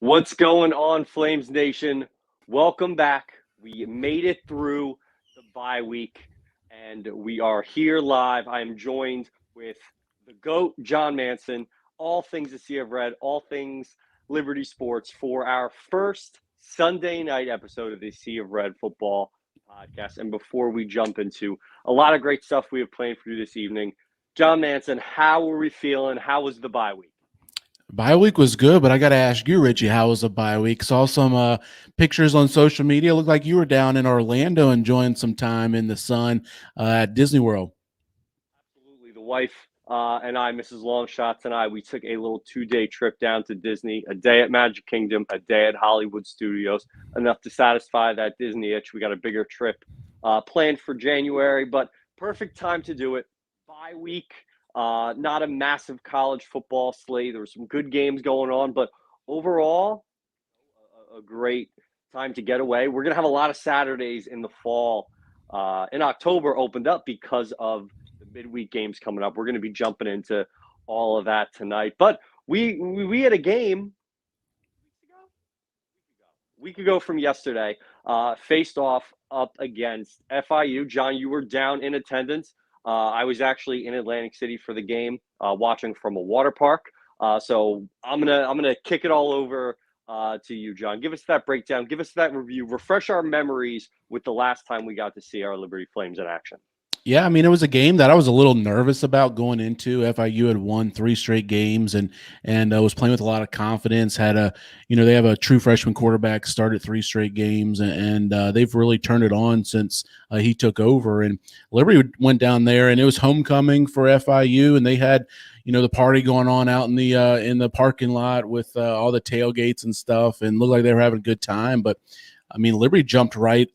What's going on, Flames Nation? Welcome back. We made it through the bye week, and we are here live. I am joined with the GOAT, John Manson, all things the Sea of Red, all things Liberty Sports, for our first Sunday night episode of the Sea of Red football podcast. And before we jump into a lot of great stuff we have planned for you this evening, John Manson, how are we feeling? How was the bye week? Bye week was good, but I got to ask you, Richie, how was the bye week? Saw some pictures on social media. Looked like you were down in Orlando enjoying some time in the sun at Disney World. Absolutely. The wife and I, Mrs. Longshots and I, we took a little 2-day trip down to Disney, a day at Magic Kingdom, a day at Hollywood Studios, enough to satisfy that Disney itch. We got a bigger trip planned for January, but perfect time to do it. Bye week. Not a massive college football slate. There were some good games going on, but overall, a great time to get away. We're going to have a lot of Saturdays in the fall. In October opened up because of the midweek games coming up. We're going to be jumping into all of that tonight. But we had a game a week ago from yesterday, faced off up against FIU. John, you were down in attendance. I was actually in Atlantic City for the game, watching from a water park. So I'm gonna kick it all over to you, John. Give us that breakdown. Give us that review. Refresh our memories with the last time we got to see our Liberty Flames in action. Yeah, I mean, it was a game that I was a little nervous about going into. FIU had won 3 straight games and was playing with a lot of confidence. Had they have a true freshman quarterback, started 3 straight games, and they've really turned it on since he took over. And Liberty went down there, and it was homecoming for FIU, and they had the party going on out in the parking lot with all the tailgates and stuff, and looked like they were having a good time. But I mean, Liberty jumped right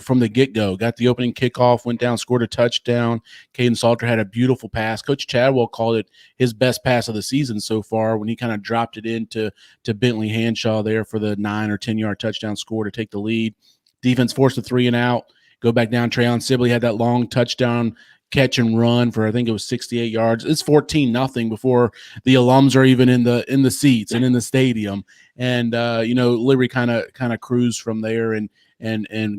from the get-go, got the opening kickoff, went down, scored a touchdown. Caden Salter had a beautiful pass. Coach Chadwell called it his best pass of the season so far when he kind of dropped it into Bentley Hanshaw there for the 9 or 10-yard touchdown score to take the lead. Defense forced a 3 and out, go back down. Trayon Sibley had that long touchdown catch and run for, I think it was 68 yards. It's 14-0 before the alums are even in the seats and in the stadium. And Liberty kind of cruised from there and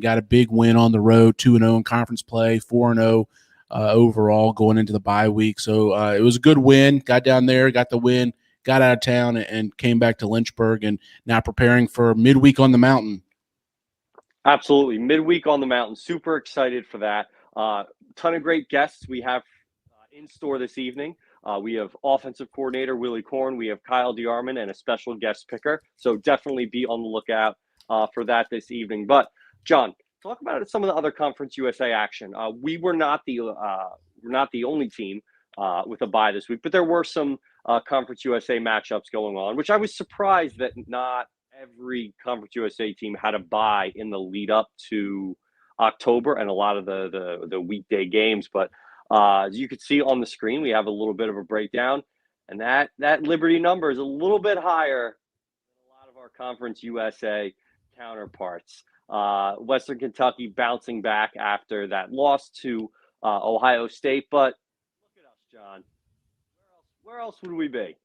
got a big win on the road, 2-0 in conference play, 4-0 overall going into the bye week. So it was a good win. Got down there, got the win, got out of town, and came back to Lynchburg, and now preparing for midweek on the mountain. Absolutely. Midweek on the mountain. Super excited for that. Ton of great guests we have in store this evening. We have offensive coordinator Willy Korn. We have Kyle DeArmond and a special guest picker. So definitely be on the lookout for that this evening. But John, talk about some of the other Conference USA action. We were not the only team with a bye this week, but there were some Conference USA matchups going on, which I was surprised that not every Conference USA team had a bye in the lead up to October and a lot of the weekday games. But as you could see on the screen, we have a little bit of a breakdown, and that Liberty number is a little bit higher than a lot of our Conference USA counterparts. Western Kentucky bouncing back after that loss to Ohio State. But look at us, John. Where else would we be?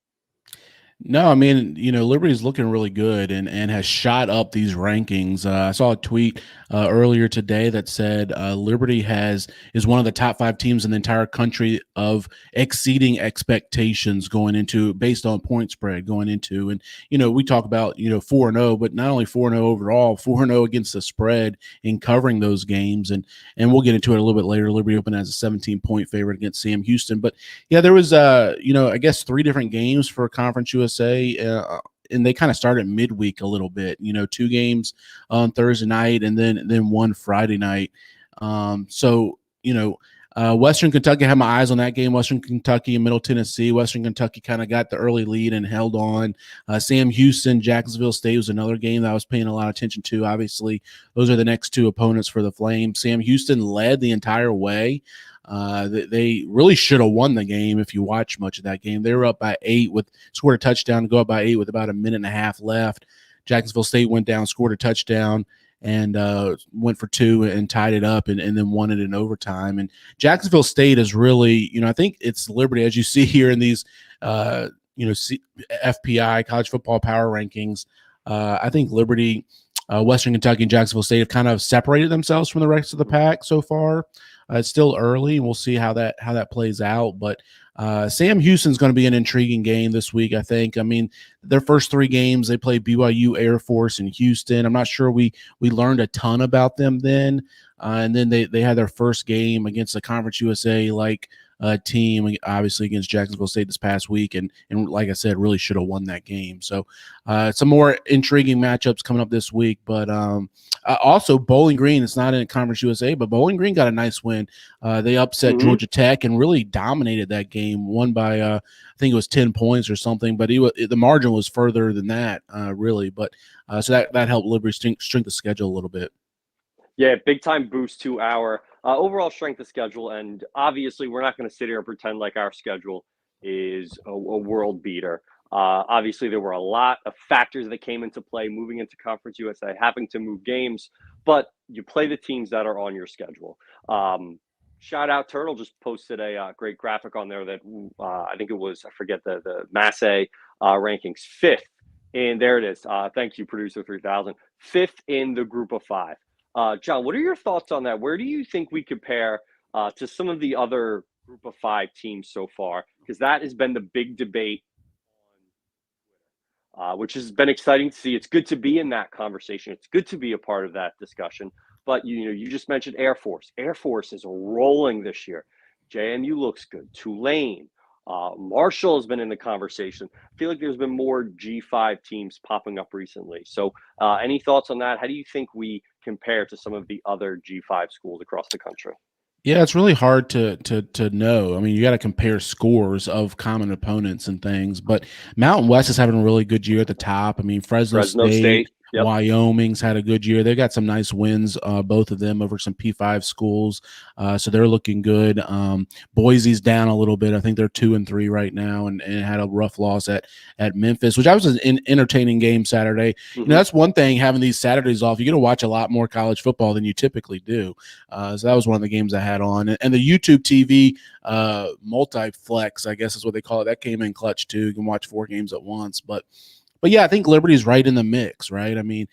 No, I mean, Liberty's looking really good and has shot up these rankings. I saw a tweet earlier today that said Liberty is one of the top 5 teams in the entire country of exceeding expectations going into, based on point spread going into. And, we talk about, 4-0, but not only 4-0 overall, 4-0 against the spread in covering those games. And we'll get into it a little bit later. Liberty opened as a 17-point favorite against Sam Houston. But yeah, there was, I guess 3 different games for Conference USA. And they kind of started midweek a little bit, 2 games on Thursday night and then 1 Friday night. Western Kentucky, I had my eyes on that game. Western Kentucky and Middle Tennessee. Western Kentucky kind of got the early lead and held on. Sam Houston, Jacksonville State was another game that I was paying a lot of attention to. Obviously, those are the next two opponents for the Flames. Sam Houston led the entire way. They really should have won the game if you watch much of that game. They were up by 8 scored a touchdown to go up by 8 with about a minute and a half left. Jacksonville State went down, scored a touchdown, and went for 2 and tied it up and then won it in overtime. And Jacksonville State is really, I think it's Liberty, as you see here in these, FPI, College Football Power Rankings. I think Liberty, Western Kentucky, and Jacksonville State have kind of separated themselves from the rest of the pack so far. It's still early, and we'll see how that plays out. But Sam Houston's going to be an intriguing game this week, I think. I mean, their first 3 games, they played BYU, Air Force, and Houston. I'm not sure we learned a ton about them then. And then they had their first game against the Conference USA team, obviously against Jacksonville State this past week, and like I said, really should have won that game. So some more intriguing matchups coming up this week. But also Bowling Green, it's not in Conference USA, but Bowling Green got a nice win. They upset Georgia Tech and really dominated that game, won by I think it was 10 points or something, but the margin was further than that, really. But so that helped Liberty strength the schedule a little bit. Yeah, big time boost to our overall strength of schedule. And obviously, we're not going to sit here and pretend like our schedule is a world beater. Obviously, there were a lot of factors that came into play moving into Conference USA, having to move games, but you play the teams that are on your schedule. Shout out, Turtle just posted a great graphic on there that I think it was, I forget the Mass A rankings, 5th. And there it is. Thank you, Producer 3000. 5th in the group of 5. John, what are your thoughts on that? Where do you think we compare to some of the other group of 5 teams so far? Because that has been the big debate on Twitter, which has been exciting to see. It's good to be in that conversation. It's good to be a part of that discussion. But, you just mentioned Air Force. Air Force is rolling this year. JMU looks good. Tulane. Marshall has been in the conversation. I feel like there's been more G5 teams popping up recently. So any thoughts on that? How do you think we compare to some of the other G5 schools across the country? Yeah, it's really hard to know. I mean, you got to compare scores of common opponents and things. But Mountain West is having a really good year at the top. I mean, Fresno State. Yep. Wyoming's had a good year. They got some nice wins, both of them over some P5 schools. So they're looking good. Boise's down a little bit. I think they're 2-3 right now, and had a rough loss at Memphis, which was an entertaining game Saturday. Mm-hmm. That's one thing, having these Saturdays off. You're going to watch a lot more college football than you typically do. So that was one of the games I had on. And the YouTube TV multiplex, I guess is what they call it, that came in clutch too. You can watch 4 games at once. But yeah, I think Liberty's right in the mix, right? I mean,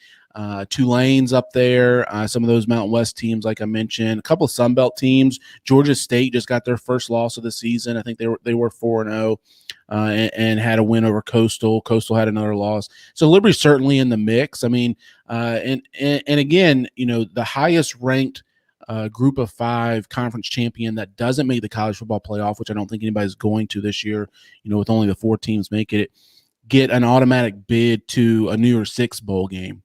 Tulane's up there. Some of those Mountain West teams, like I mentioned, a couple of Sun Belt teams. Georgia State just got their first loss of the season. I think they were 4-0 and had a win over Coastal. Coastal had another loss. So Liberty's certainly in the mix. I mean, and again, the highest ranked group of 5 conference champion that doesn't make the college football playoff, which I don't think anybody's going to this year, with only the 4 teams making it, get an automatic bid to a New Year's Six bowl game.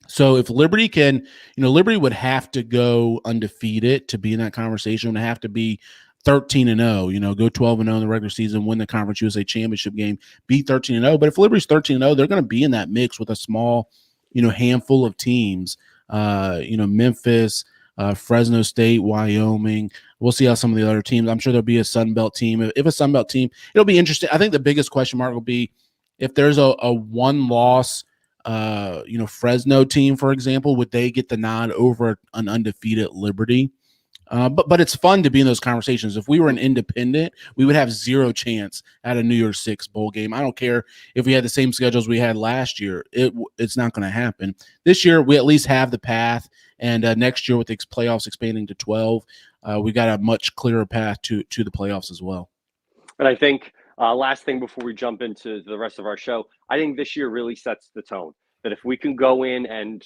So if Liberty can, Liberty would have to go undefeated to be in that conversation. Would have to be 13-0, go 12-0 in the regular season, win the Conference USA championship game, be 13-0. But if Liberty's 13-0, they're going to be in that mix with a small, handful of teams. Memphis, Fresno State, Wyoming. We'll see how some of the other teams. I'm sure there'll be a Sun Belt team. If a Sun Belt team, it'll be interesting. I think the biggest question mark will be if there's a one-loss, Fresno team, for example, would they get the nod over an undefeated Liberty? But it's fun to be in those conversations. If we were an independent, we would have 0 chance at a New Year's Six bowl game. I don't care if we had the same schedules we had last year. It's not going to happen. This year, we at least have the path, and next year with the playoffs expanding to 12, we got a much clearer path to the playoffs as well. And I think last thing before we jump into the rest of our show, I think this year really sets the tone that if we can go in and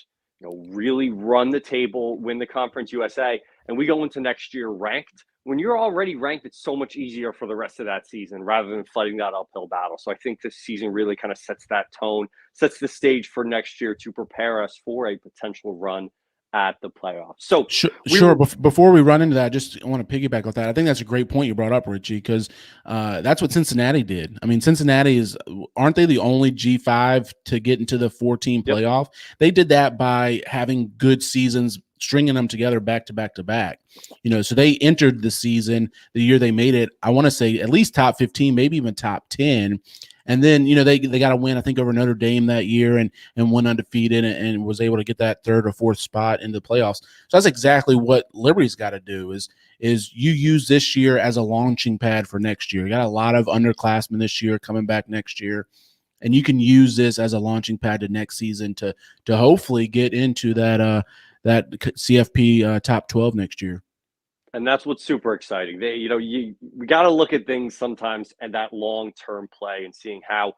really run the table, win the Conference USA, and we go into next year ranked, when you're already ranked, it's so much easier for the rest of that season rather than fighting that uphill battle. So I think this season really kind of sets that tone, sets the stage for next year to prepare us for a potential run at the playoffs. So sure. Before we run into that, I just want to piggyback with that. I think that's a great point you brought up, Richie, because that's what Cincinnati did. I mean, Cincinnati aren't they the only G5 to get into the 4-team playoff? Yep. They did that by having good seasons, stringing them together back to back to back. So they entered the season the year they made it, I want to say at least top 15, maybe even top 10. And then, they got a win, I think, over Notre Dame that year and went undefeated and was able to get that 3rd or 4th spot in the playoffs. So that's exactly what Liberty's got to do is you use this year as a launching pad for next year. You got a lot of underclassmen this year coming back next year, and you can use this as a launching pad to next season to hopefully get into that CFP top 12 next year. And that's what's super exciting. We got to look at things sometimes and that long-term play and seeing how,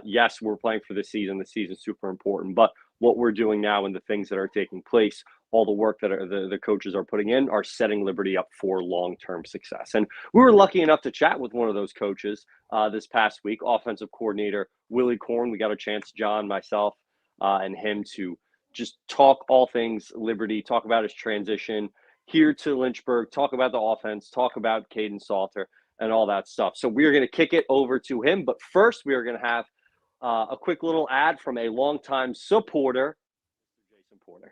yes, we're playing for the season. The season's super important, but what we're doing now and the things that are taking place, all the work that the coaches are putting in are setting Liberty up for long-term success. And we were lucky enough to chat with one of those coaches this past week, offensive coordinator Willy Korn. We got a chance, John, myself, and him to just talk all things Liberty, talk about his transition here to Lynchburg, talk about the offense, talk about Caden Salter and all that stuff. So we're going to kick it over to him. But first, we are going to have a quick little ad from a longtime supporter, Jason Porter.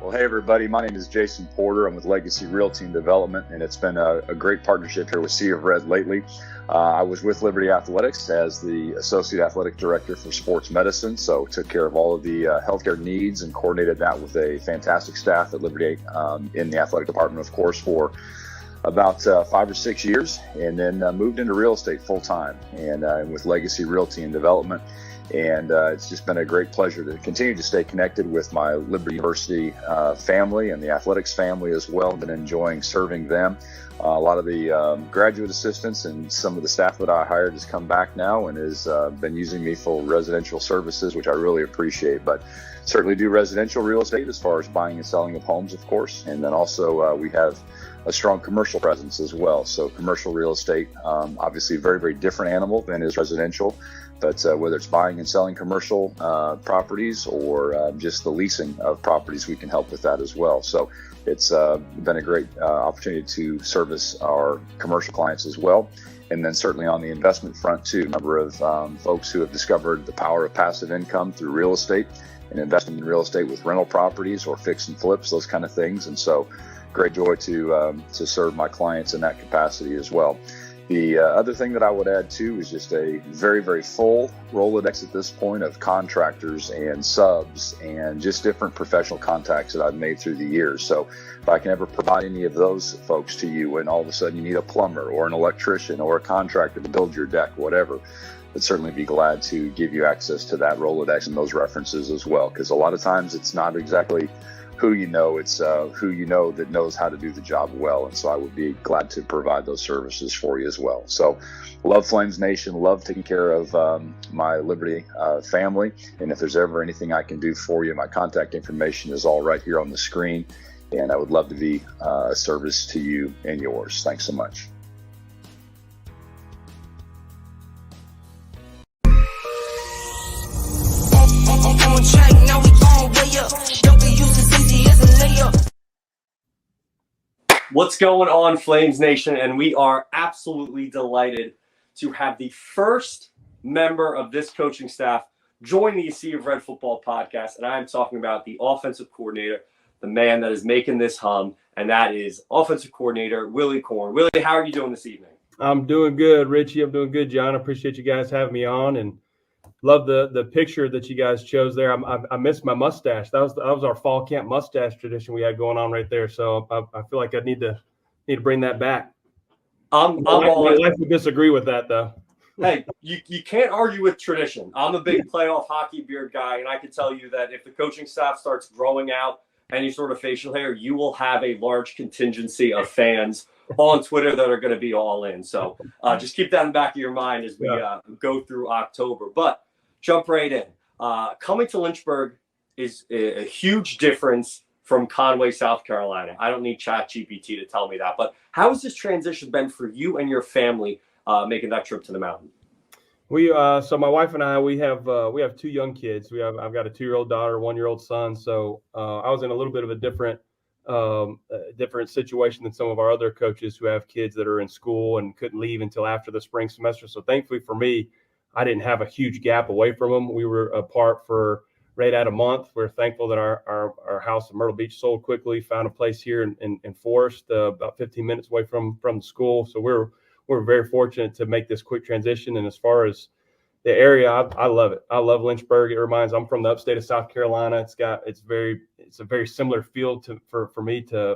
Well, hey, everybody. My name is Jason Porter. I'm with Legacy Realty and Development, and it's been a great partnership here with Sea of Red lately. I was with Liberty Athletics as the Associate Athletic Director for Sports Medicine, so took care of all of the healthcare needs and coordinated that with a fantastic staff at Liberty in the athletic department, of course, for about 5 or 6 years, and then moved into real estate full-time and with Legacy Realty and Development. And it's just been a great pleasure to continue to stay connected with my Liberty University family and the athletics family as well. Been enjoying serving them. A lot of the graduate assistants and some of the staff that I hired has come back now and has been using me for residential services, which I really appreciate. But certainly do residential real estate as far as buying and selling of homes, of course. And then also we have a strong commercial presence as well. So commercial real estate, obviously a very, very different animal than is residential. But whether it's buying and selling commercial properties or just the leasing of properties, we can help with that as well. So it's been a great opportunity to service our commercial clients as well. And then certainly on the investment front too, a number of folks who have discovered the power of passive income through real estate and investing in real estate with rental properties or fix and flips, those kind of things. And so great joy to serve my clients in that capacity as well. The other thing that I would add too is just a very, very full Rolodex at this point of contractors and subs and just different professional contacts that I've made through the years. So if I can ever provide any of those folks to you and all of a sudden you need a plumber or an electrician or a contractor to build your deck, whatever, I'd certainly be glad to give you access to that Rolodex and those references as well. Because a lot of times it's not exactly who you know, it's who you know that knows how to do the job well. And so I would be glad to provide those services for you as well. So love Flames Nation, love taking care of my Liberty family. And if there's ever anything I can do for you, my contact information is all right here on the screen. And I would love to be a service to you and yours. Thanks so much. What's going on, Flames Nation? And we are absolutely delighted to have the first member of this coaching staff join the Sea of Red Football podcast. And I am talking about the offensive coordinator, the man that is making this hum, and that is offensive coordinator Willy Korn. Willie, how are you doing this evening? I'm doing good, Richie. I'm doing good, John. I appreciate you guys having me on, and love the picture that you guys chose there. I missed my mustache. That was our fall camp mustache tradition we had going on right there. So I feel like I need to bring that back. My wife would disagree with that, though. Hey, you can't argue with tradition. I'm a big playoff hockey beard guy, and I can tell you that if the coaching staff starts growing out any sort of facial hair, you will have a large contingency of fans on Twitter that are going to be all in. So just keep that in the back of your mind as we go through October. But jump right in. Coming to Lynchburg is a huge difference from Conway, South Carolina. I don't need ChatGPT to tell me that. But how has this transition been for you and your family making that trip to the mountain? So my wife and I, we have 2 young kids. I've got a 2-year-old daughter, 1-year-old son. So I was in a little bit of a different situation than some of our other coaches who have kids that are in school and couldn't leave until after the spring semester. So thankfully for me, I didn't have a huge gap away from them. We were apart for right at a month. We're thankful that our house in Myrtle Beach sold quickly, found a place here in Forest, about 15 minutes away from the school. So we're very fortunate to make this quick transition. And as far as the area, I love it. I love Lynchburg. I'm from the upstate of South Carolina. It's a very similar feel for me a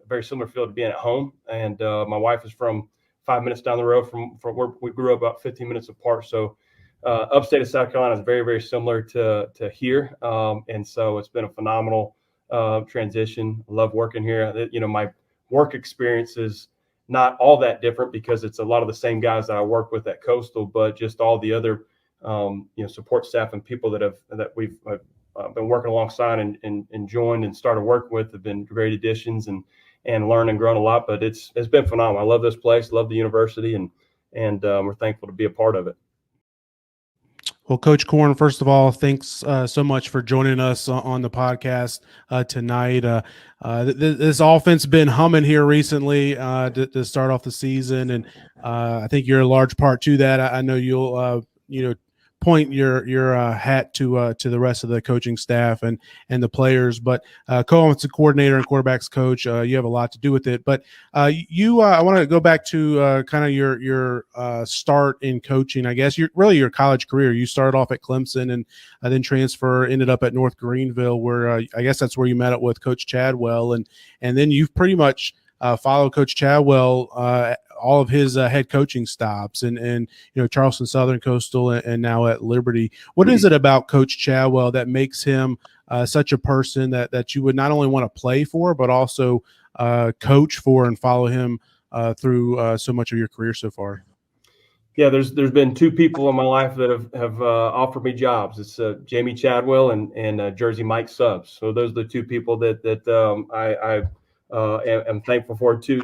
very similar feel to being at home. And my wife is from 5 minutes down the road from where we grew up, about 15 minutes apart. So upstate of South Carolina is very, very similar to here. And so it's been a phenomenal transition. I love working here. My work experience is not all that different because it's a lot of the same guys that I work with at Coastal, but just all the other support staff and people that we've been working alongside and joined and started working with have been great additions and learned and grown a lot. But it's been phenomenal. I love this place, love the university, and we're thankful to be a part of it. Well, Coach Korn, first of all, thanks so much for joining us on the podcast tonight. This offense been humming here recently to start off the season, and I think you're a large part to that. I know you'll point your hat to the rest of the coaching staff and the players, but co-offensive coordinator and quarterbacks coach, you have a lot to do with it. But I want to go back to kind of your start in coaching. I guess your college career. You started off at Clemson and then ended up at North Greenville, where I guess that's where you met up with Coach Chadwell, and then you've pretty much followed Coach Chadwell all of his head coaching stops and Charleston Southern, Coastal, and now at Liberty. What is it about Coach Chadwell that makes him such a person that you would not only want to play for, but also coach for and follow him through so much of your career so far? Yeah, there's been 2 people in my life that have offered me jobs. It's Jamie Chadwell and Jersey Mike Subs. So those are the 2 people that I am thankful for, two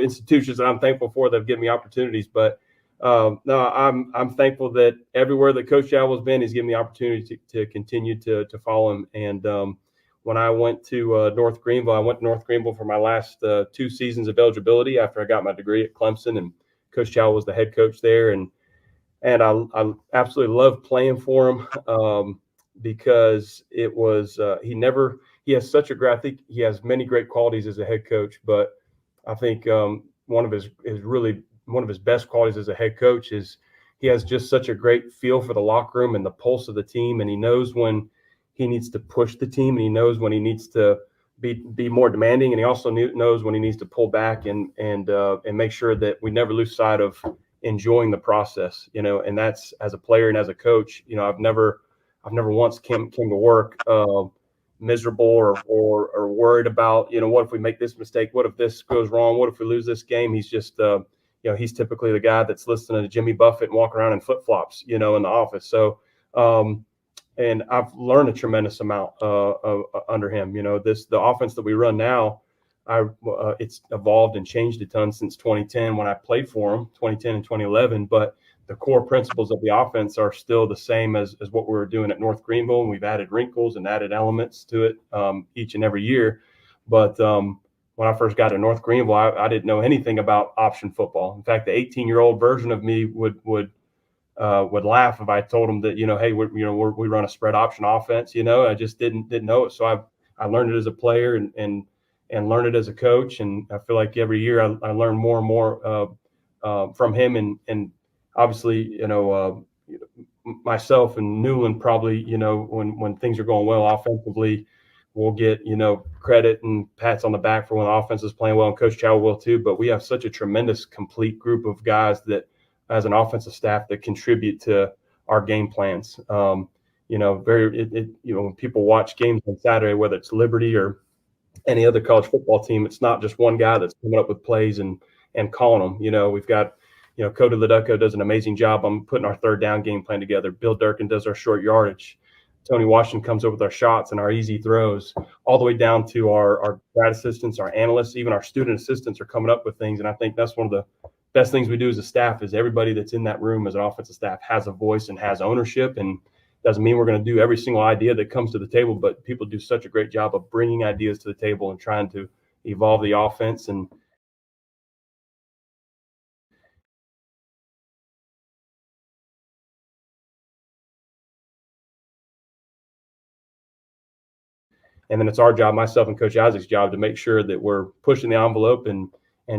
institutions that I'm thankful for that have given me opportunities. But no, I'm thankful that everywhere that Coach Chadwell's been, he's given me the opportunity to continue to follow him. And when I went to North Greenville, I went to North Greenville for my last 2 seasons of eligibility after I got my degree at Clemson, and Coach Chadwell was the head coach there. And I absolutely loved playing for him because it was he has such a I think he has many great qualities as a head coach, but I think one of his best qualities as a head coach is he has just such a great feel for the locker room and the pulse of the team, and he knows when he needs to push the team, and he knows when he needs to be more demanding, and he also knows when he needs to pull back and make sure that we never lose sight of enjoying the process, and that's, as a player and as a coach, I've never once came to work miserable or worried about, what if we make this mistake? What if this goes wrong? What if we lose this game? He's just, he's typically the guy that's listening to Jimmy Buffett and walking around in flip-flops, in the office. So, and I've learned a tremendous amount under him. The offense that we run now, it's evolved and changed a ton since 2010 when I played for him, 2010 and 2011. But the core principles of the offense are still the same as what we were doing at North Greenville, and we've added wrinkles and added elements to it each and every year. But when I first got to North Greenville, I didn't know anything about option football. In fact, the 18-year-old version of me would laugh if I told him that, hey, we run a spread option offense. I just didn't know it. So I learned it as a player and learned it as a coach, and I feel like every year I learn more and more from him, and obviously, myself and Newland probably, when things are going well offensively, we'll get, credit and pats on the back for when the offense is playing well, and Coach Chow will too. But we have such a tremendous, complete group of guys that, as an offensive staff, that contribute to our game plans. When people watch games on Saturday, whether it's Liberty or any other college football team, it's not just one guy that's coming up with plays and calling them. We've got, Cody Leducco does an amazing job on putting our third down game plan together. Bill Durkin does our short yardage. Tony Washington comes up with our shots and our easy throws, all the way down to our grad assistants, our analysts, even our student assistants are coming up with things. And I think that's one of best things we do as a staff is everybody that's in that room as an offensive staff has a voice and has ownership. And doesn't mean we're going to do every single idea that comes to the table, but people do such a great job of bringing ideas to the table and trying to evolve the offense. And then it's our job, myself and Coach Isaac's job, to make sure that we're pushing the envelope and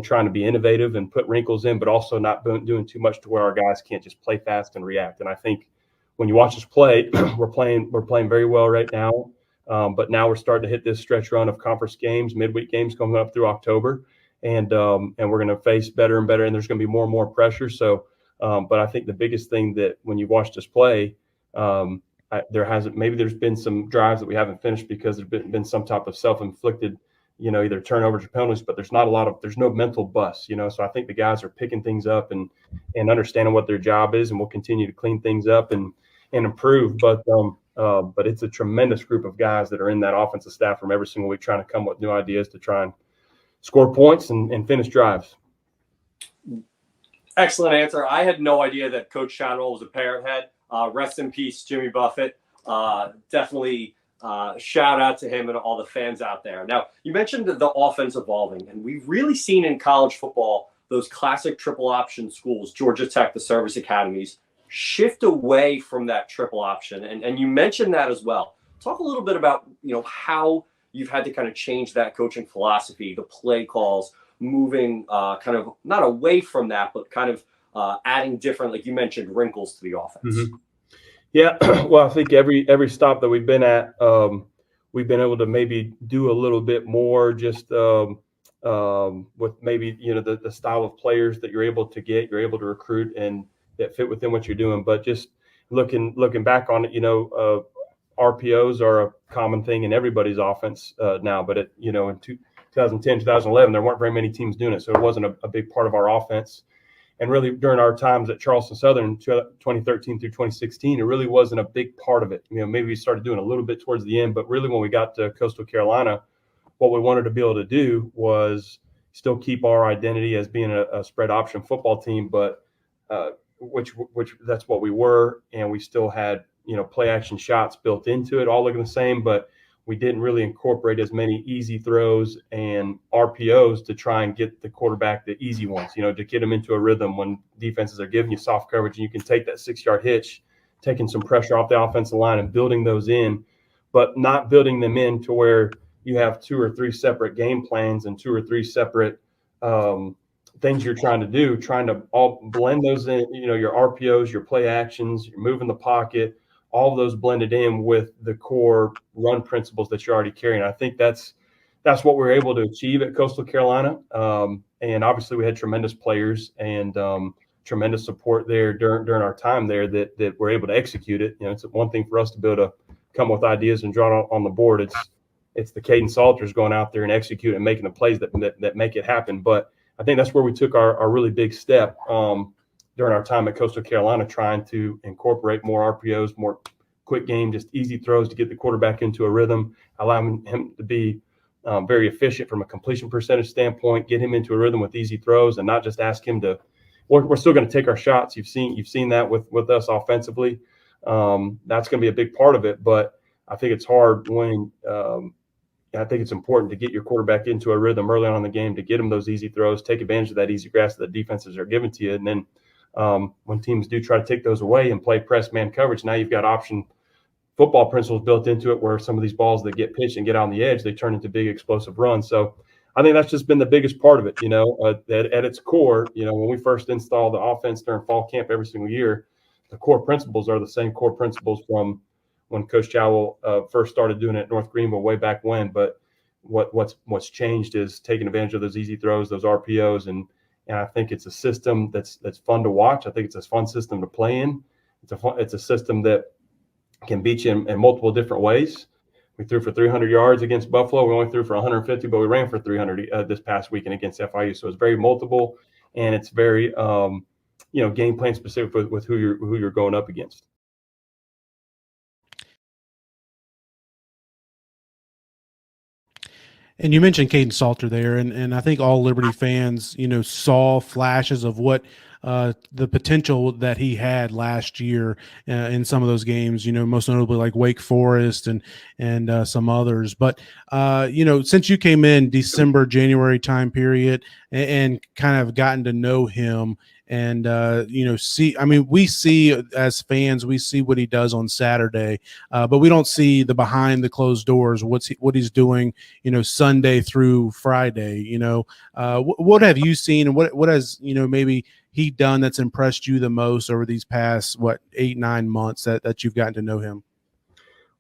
trying to be innovative and put wrinkles in, but also not doing too much to where our guys can't just play fast and react. And I think when you watch us play, we're playing very well right now. But now we're starting to hit this stretch run of conference games, midweek games coming up through October, and we're going to face better and better, and there's going to be more and more pressure. So, but I think the biggest thing that when you watched us play, there's been some drives that we haven't finished because there's been some type of self-inflicted, either turnovers or penalties, but there's no mental bust, so I think the guys are picking things up and understanding what their job is, and we'll continue to clean things up and improve. But it's a tremendous group of guys that are in that offensive staff from every single week trying to come up with new ideas to try and score points and finish drives. Excellent answer. I had no idea that Coach Shadwell was a parrot head. Rest in peace, Jimmy Buffett. Definitely shout out to him and all the fans out there. Now, you mentioned the offense evolving, and we've really seen in college football those classic triple option schools, Georgia Tech, the service academies, shift away from that triple option. And you mentioned that as well. Talk a little bit about, how you've had to kind of change that coaching philosophy, the play calls, moving kind of not away from that, but kind of adding different, like you mentioned, wrinkles to the offense. Mm-hmm. Yeah, well, I think every stop that we've been at, we've been able to maybe do a little bit more just with maybe, the style of players that you're able to recruit and that fit within what you're doing. But just looking back on it, RPOs are a common thing in everybody's offense now. But, in 2010, 2011, there weren't very many teams doing it. So it wasn't a big part of our offense. And really, during our times at Charleston Southern, 2013 through 2016, it really wasn't a big part of it. Maybe we started doing a little bit towards the end, but really when we got to Coastal Carolina, what we wanted to be able to do was still keep our identity as being a spread option football team, but which that's what we were, and we still had play action shots built into it, all looking the same, but we didn't really incorporate as many easy throws and RPOs to try and get the quarterback the easy ones, to get them into a rhythm when defenses are giving you soft coverage, and you can take that 6-yard hitch, taking some pressure off the offensive line and building those in, but not building them in to where you have 2 or 3 separate game plans and 2 or 3 separate things you're trying to all blend those in, your RPOs, your play actions, you're moving the pocket, all of those blended in with the core run principles that you're already carrying. I think that's what we were able to achieve at Coastal Carolina. And obviously we had tremendous players and tremendous support there during our time there that were able to execute it. It's one thing for us to be able to come with ideas and draw it on the board. It's the Caden Salters going out there and execute and making the plays that make it happen. But I think that's where we took our really big step during our time at Coastal Carolina, trying to incorporate more RPOs, more quick game, just easy throws to get the quarterback into a rhythm, allowing him to be very efficient from a completion percentage standpoint, get him into a rhythm with easy throws, and not just ask him to. We're still going to take our shots. You've seen that with us offensively. That's going to be a big part of it, but I think it's hard when. I think it's important to get your quarterback into a rhythm early on in the game to get him those easy throws, take advantage of that easy grass that defenses are giving to you, and then when teams do try to take those away and play press man coverage, now you've got option football principles built into it where some of these balls that get pitched and get on the edge, they turn into big explosive runs. So I think that's just been the biggest part of it, at its core, when we first installed the offense during fall camp every single year, the core principles are the same core principles from when Coach Chowell first started doing it at North Greenville way back when. But what's changed is taking advantage of those easy throws, those RPOs, and I think it's a system that's fun to watch. I think it's a fun system to play in. It's a system that can beat you in multiple different ways. We threw for 300 yards against Buffalo. We only threw for 150, but we ran for 300 this past weekend against FIU. So it's very multiple, and it's very game plan specific with who you're going up against. And you mentioned Caden Salter there, and I think all Liberty fans, saw flashes of what the potential that he had last year in some of those games. Most notably like Wake Forest and some others. But since you came in December, January time period, and kind of gotten to know him. And we see as fans, we see what he does on Saturday, but we don't see the behind the closed doors. What he's doing, Sunday through Friday. What have you seen, and what has maybe he done that's impressed you the most over these past 8-9 months that you've gotten to know him?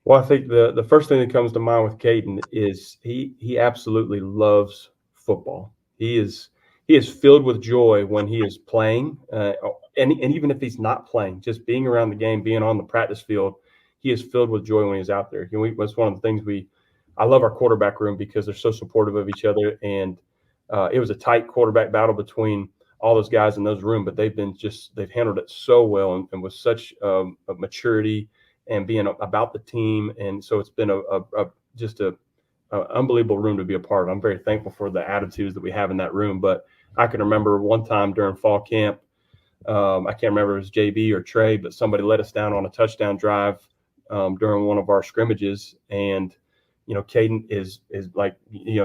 Well, I think the first thing that comes to mind with Caden is he absolutely loves football. He is filled with joy when he is playing, and even if he's not playing, just being around the game, being on the practice field, he is filled with joy when he's out there. That's one of the things I love our quarterback room because they're so supportive of each other, and it was a tight quarterback battle between all those guys in those rooms, but they've handled it so well and with such a maturity and being about the team, and so it's been just an unbelievable room to be a part of. I'm very thankful for the attitudes that we have in that room. But I can remember one time during fall camp, I can't remember if it was JB or Trey, but somebody let us down on a touchdown drive during one of our scrimmages, and Caden is like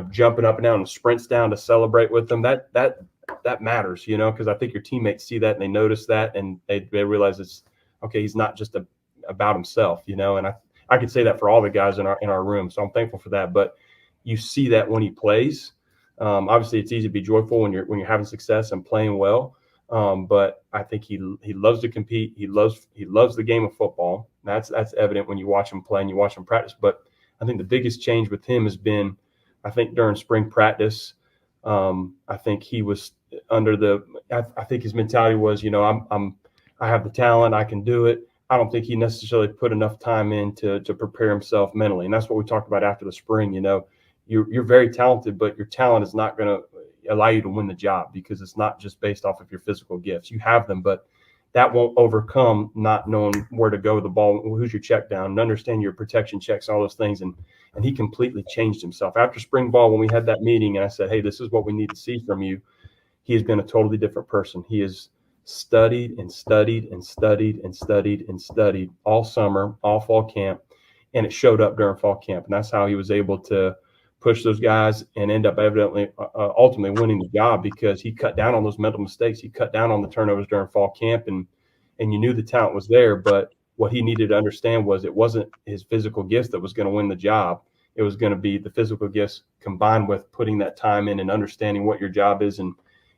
jumping up and down and sprints down to celebrate with them. That matters, because I think your teammates see that and they notice that and they realize it's okay. He's not just about himself, and I could say that for all the guys in our room. So I'm thankful for that. But you see that when he plays. Obviously, it's easy to be joyful when you're having success and playing well. But I think he loves to compete. He loves the game of football. That's evident when you watch him play and you watch him practice. But I think the biggest change with him has been, I think during spring practice, I think he was I think his mentality was, I have the talent, I can do it. I don't think he necessarily put enough time in to prepare himself mentally. And that's what we talked about after the spring. You're very talented, but your talent is not going to allow you to win the job because it's not just based off of your physical gifts. You have them, but that won't overcome not knowing where to go with the ball, who's your check down, and understand your protection checks, all those things. And he completely changed himself. After spring ball, when we had that meeting and I said, hey, this is what we need to see from you, he has been a totally different person. He has studied and studied and studied and studied and studied all summer, all fall camp, and it showed up during fall camp. And that's how he was able to push those guys and end up ultimately winning the job because he cut down on those mental mistakes. He cut down on the turnovers during fall camp, and you knew the talent was there. But what he needed to understand was it wasn't his physical gifts that was going to win the job. It was going to be the physical gifts combined with putting that time in and understanding what your job is, and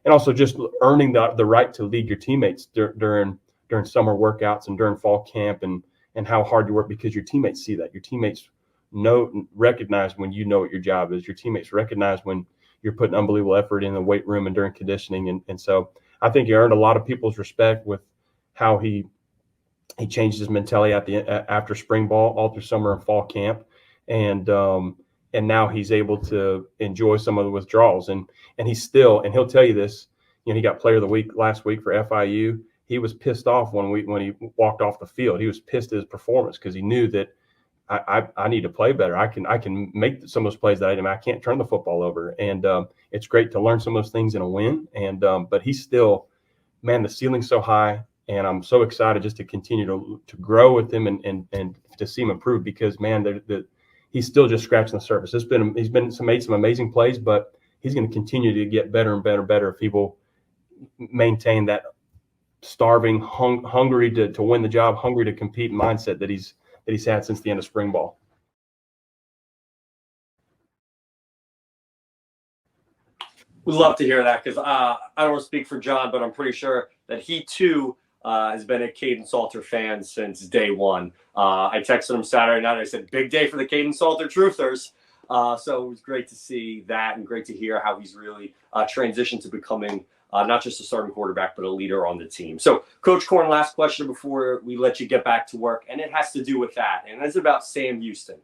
also just earning the right to lead your teammates during summer workouts and during fall camp, and how hard you work because your teammates see that. Your teammates recognize when you know what your job is. Your teammates recognize when you're putting unbelievable effort in the weight room and during conditioning. And so I think he earned a lot of people's respect with how he changed his mentality after spring ball, all through summer and fall camp. And now he's able to enjoy some of the withdrawals. And he's still, and he'll tell you this, he got player of the week last week for FIU. He was pissed off when he walked off the field. He was pissed at his performance because he knew that I need to play better. I can make some of those plays that I can't turn the football over. And it's great to learn some of those things in a win. And but he's still, man, the ceiling's so high, and I'm so excited just to continue to grow with him and to see him improve because, man, he's still just scratching the surface. He's made some amazing plays, but he's going to continue to get better and better and better if he will maintain that starving, hungry to win the job, hungry to compete mindset that he's had since the end of spring ball. We'd love to hear that because I don't want to speak for John, but I'm pretty sure that he too has been a Caden Salter fan since day one. I texted him Saturday night. I said, big day for the Caden Salter Truthers. So it was great to see that and great to hear how he's really transitioned to becoming not just a starting quarterback, but a leader on the team. So, Coach Korn, last question before we let you get back to work, and it has to do with that, and it's about Sam Houston.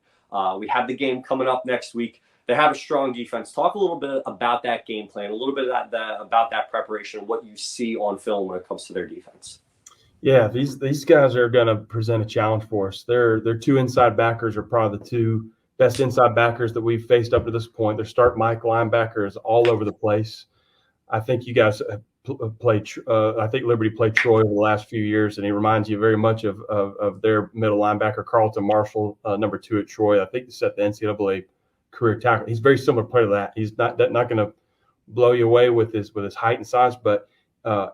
We have the game coming up next week. They have a strong defense. Talk a little bit about that game plan, a little bit about that preparation, what you see on film when it comes to their defense. Yeah, these guys are going to present a challenge for us. Their two inside backers are probably the two best inside backers that we've faced up to this point. Their start Mike linebacker is all over the place. I think you guys played. I think Liberty played Troy over the last few years, and he reminds you very much of their middle linebacker, Carlton Marshall, number 2 at Troy. I think he set the NCAA career tackle. He's very similar player to that. He's not going to blow you away with his height and size, but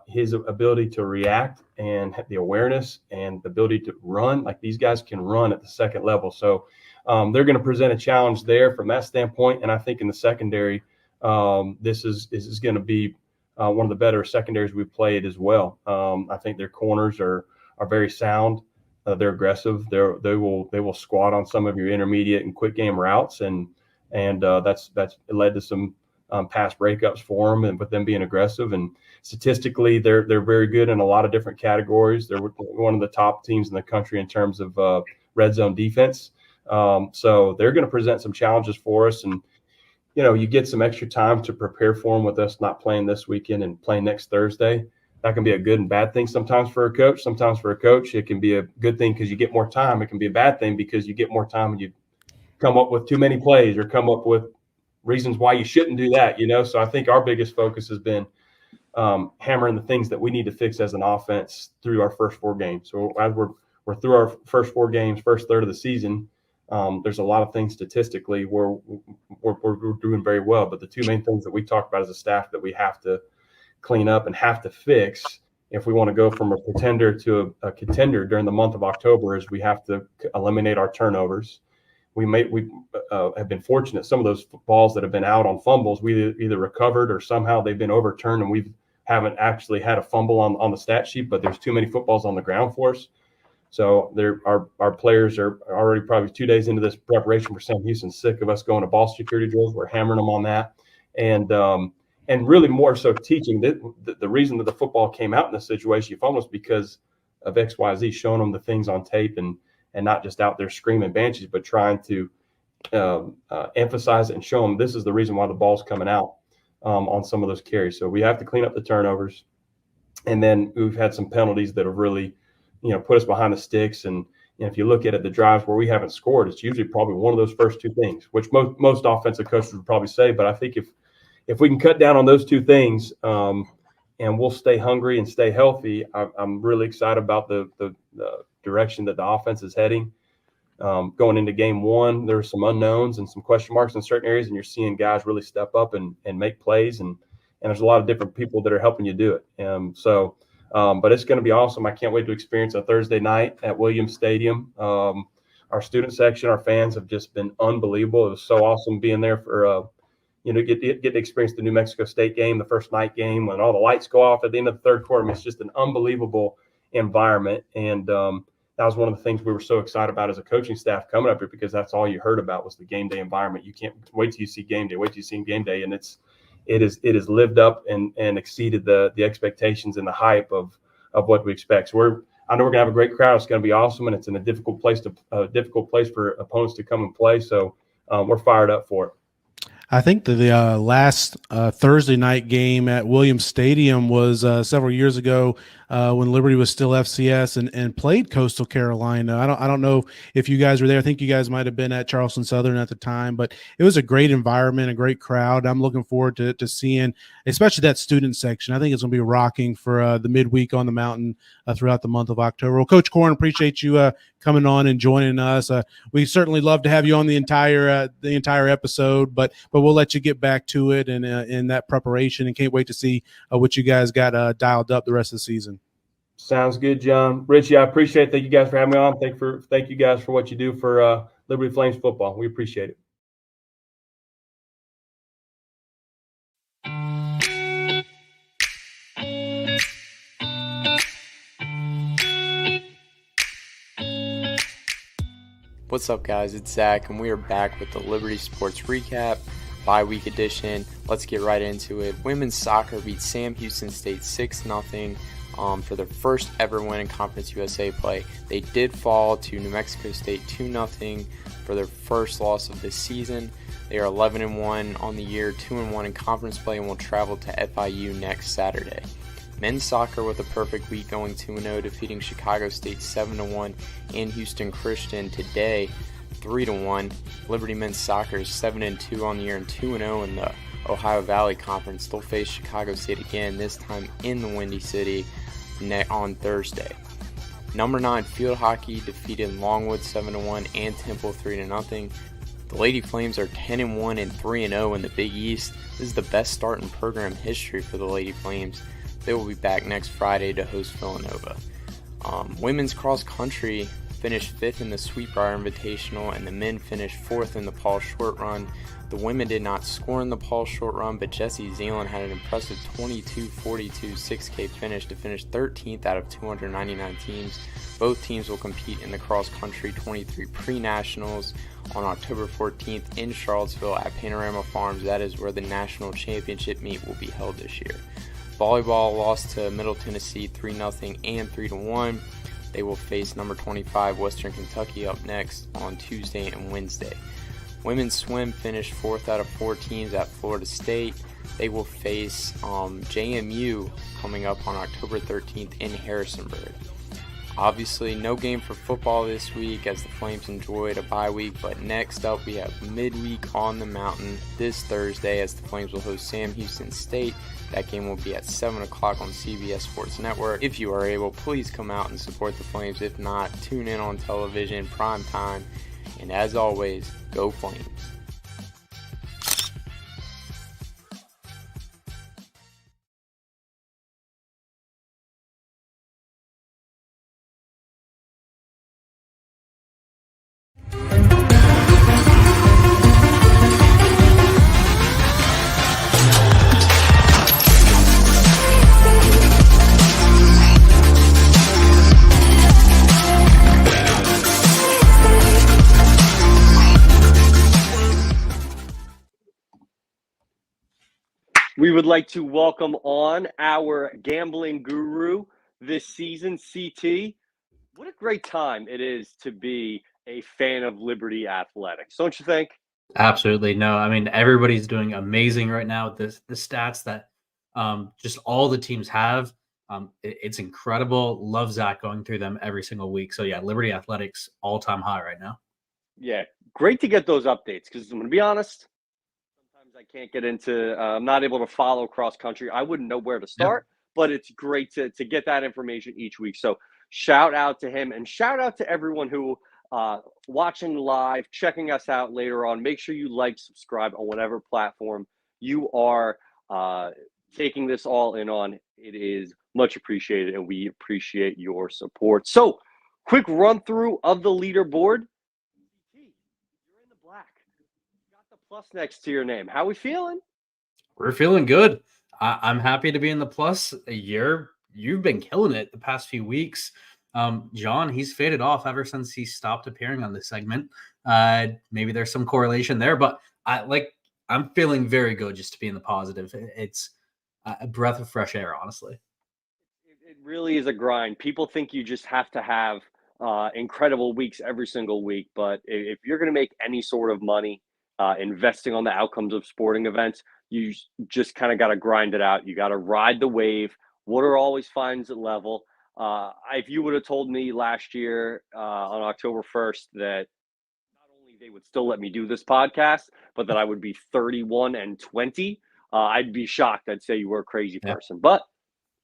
his ability to react and the awareness and the ability to run, like these guys can run at the second level. So they're going to present a challenge there from that standpoint. And I think in the secondary, this is going to be one of the better secondaries we've played as well. I think their corners are very sound. They're aggressive. They will squat on some of your intermediate and quick game routes, and that's led to some pass breakups for them, and with them being aggressive. And statistically, they're very good in a lot of different categories. They're one of the top teams in the country in terms of red zone defense. So they're going to present some challenges for us, and you get some extra time to prepare for them with us not playing this weekend and playing next Thursday. That can be a good and bad thing sometimes for a coach. Sometimes for a coach, it can be a good thing because you get more time. It can be a bad thing because you get more time and you come up with too many plays or come up with reasons why you shouldn't do that, So I think our biggest focus has been hammering the things that we need to fix as an offense through our first 4 games. So as we're through our first 4 games, first third of the season, there's a lot of things statistically where we're doing very well. But the 2 main things that we talk about as a staff that we have to clean up and have to fix if we want to go from a pretender to a contender during the month of October is we have to eliminate our turnovers. We have been fortunate. Some of those balls that have been out on fumbles, we either recovered or somehow they've been overturned, and we haven't actually had a fumble on the stat sheet, but there's too many footballs on the ground for us. So our players are already probably 2 days into this preparation for Sam Houston, sick of us going to ball security drills. We're hammering them on that. And really more so teaching the reason that the football came out in this situation, you've almost because of XYZ, showing them the things on tape and not just out there screaming banshees, but trying to emphasize it and show them this is the reason why the ball's coming out on some of those carries. So we have to clean up the turnovers. And then we've had some penalties that have really, put us behind the sticks. And if you look at it, the drives where we haven't scored, it's usually probably one of those first 2 things, which most offensive coaches would probably say. But I think if we can cut down on those 2 things and we'll stay hungry and stay healthy, I'm really excited about the direction that the offense is heading. Going into game 1, there's some unknowns and some question marks in certain areas, and you're seeing guys really step up and make plays, and there's a lot of different people that are helping you do it. But it's going to be awesome. I can't wait to experience a Thursday night at Williams Stadium. Our student section, our fans have just been unbelievable. It was so awesome being there for get to experience the New Mexico State game, the first night game, when all the lights go off at the end of the third quarter. I mean, it's just an unbelievable environment. And that was one of the things we were so excited about as a coaching staff coming up here, because that's all you heard about was the game day environment. You can't wait till you see game day, wait till you see game day. And it has lived up and exceeded the expectations and the hype of what we expect. So I know we're gonna have a great crowd. It's gonna be awesome, and it's in a difficult place for opponents to come and play. So we're fired up for it. I think the last Thursday night game at Williams Stadium was several years ago when Liberty was still FCS and played Coastal Carolina. I don't know if you guys were there. I think you guys might have been at Charleston Southern at the time, but it was a great environment, a great crowd. I'm looking forward to seeing, especially that student section. I think it's going to be rocking for the midweek on the mountain throughout the month of October. Well, Coach Korn, appreciate you coming on and joining us. We certainly love to have you on the entire episode, but we'll let you get back to it and in that preparation, and can't wait to see what you guys got dialed up the rest of the season. Sounds good, John. Richie, I appreciate it. Thank you guys for having me on. Thank you guys for what you do for Liberty Flames football. We appreciate it. What's up, guys? It's Zach, and we are back with the Liberty Sports Recap, bye-week edition. Let's get right into it. Women's soccer beat Sam Houston State 6-0 for their first ever win in Conference USA play. They did fall to New Mexico State 2-0 for their first loss of this season. They are 11-1 on the year, 2-1 in conference play, and will travel to FIU next Saturday. Men's soccer with a perfect week, going 2-0, defeating Chicago State 7-1, and Houston Christian today 3-1. Liberty men's soccer is 7-2 on the year and 2-0 in the Ohio Valley Conference. They'll face Chicago State again, this time in the Windy City on Thursday. Number 9 field hockey defeated Longwood 7-1 and Temple 3-0. The Lady Flames are 10-1 and 3-0 in the Big East. This is the best start in program history for the Lady Flames. They will be back next Friday to host Villanova. Women's cross country finished 5th in the Sweetbriar Invitational, and the men finished 4th in the Paul Short Run. The women did not score in the Paul Short Run, but Jessie Zealand had an impressive 22-42 6K finish to finish 13th out of 299 teams. Both teams will compete in the cross country 23 pre-nationals on October 14th in Charlottesville at Panorama Farms. That is where the national championship meet will be held this year. Volleyball lost to Middle Tennessee 3-0 and 3-1. They will face number 25 Western Kentucky up next on Tuesday and Wednesday. Women's swim finished 4th out of 4 teams at Florida State. They will face JMU coming up on October 13th in Harrisonburg. Obviously, no game for football this week as the Flames enjoyed a bye week, but next up we have midweek on the mountain this Thursday as the Flames will host Sam Houston State. That game will be at 7 o'clock on CBS Sports Network. If you are able, please come out and support the Flames. If not, tune in on television, prime time. And as always, go Flames. We would like to welcome on our gambling guru this season, CT. What a great time it is to be a fan of Liberty Athletics, don't you think? Absolutely. No, I mean, everybody's doing amazing right now with the stats that just all the teams have. It's incredible. Love Zach going through them every single week. So, yeah, Liberty Athletics all-time high right now. Yeah, great to get those updates because I'm going to be honest, sometimes I can't get into I'm not able to follow cross country. I wouldn't know where to start, but it's great to get that information each week. So shout out to him and shout out to everyone who watching live, checking us out later on. Make sure you like, subscribe on whatever platform you are taking this all in on. It is much appreciated, and we appreciate your support. So quick run through of the leaderboard. You're in the black. You got the plus next to your name. How we feeling? We're feeling good. I'm happy to be in the plus. You've been killing it the past few weeks. John, he's faded off ever since he stopped appearing on this segment. Maybe there's some correlation there, but I'm feeling very good just to be in the positive. It's a breath of fresh air, honestly. It really is a grind. People think you just have to have incredible weeks every single week, but if you're going to make any sort of money investing on the outcomes of sporting events, you just kind of got to grind it out. You got to ride the wave. Water always finds a level. If you would have told me last year on October 1st that not only they would still let me do this podcast, but that I would be 31-20, I'd be shocked. I'd say you were a crazy person, but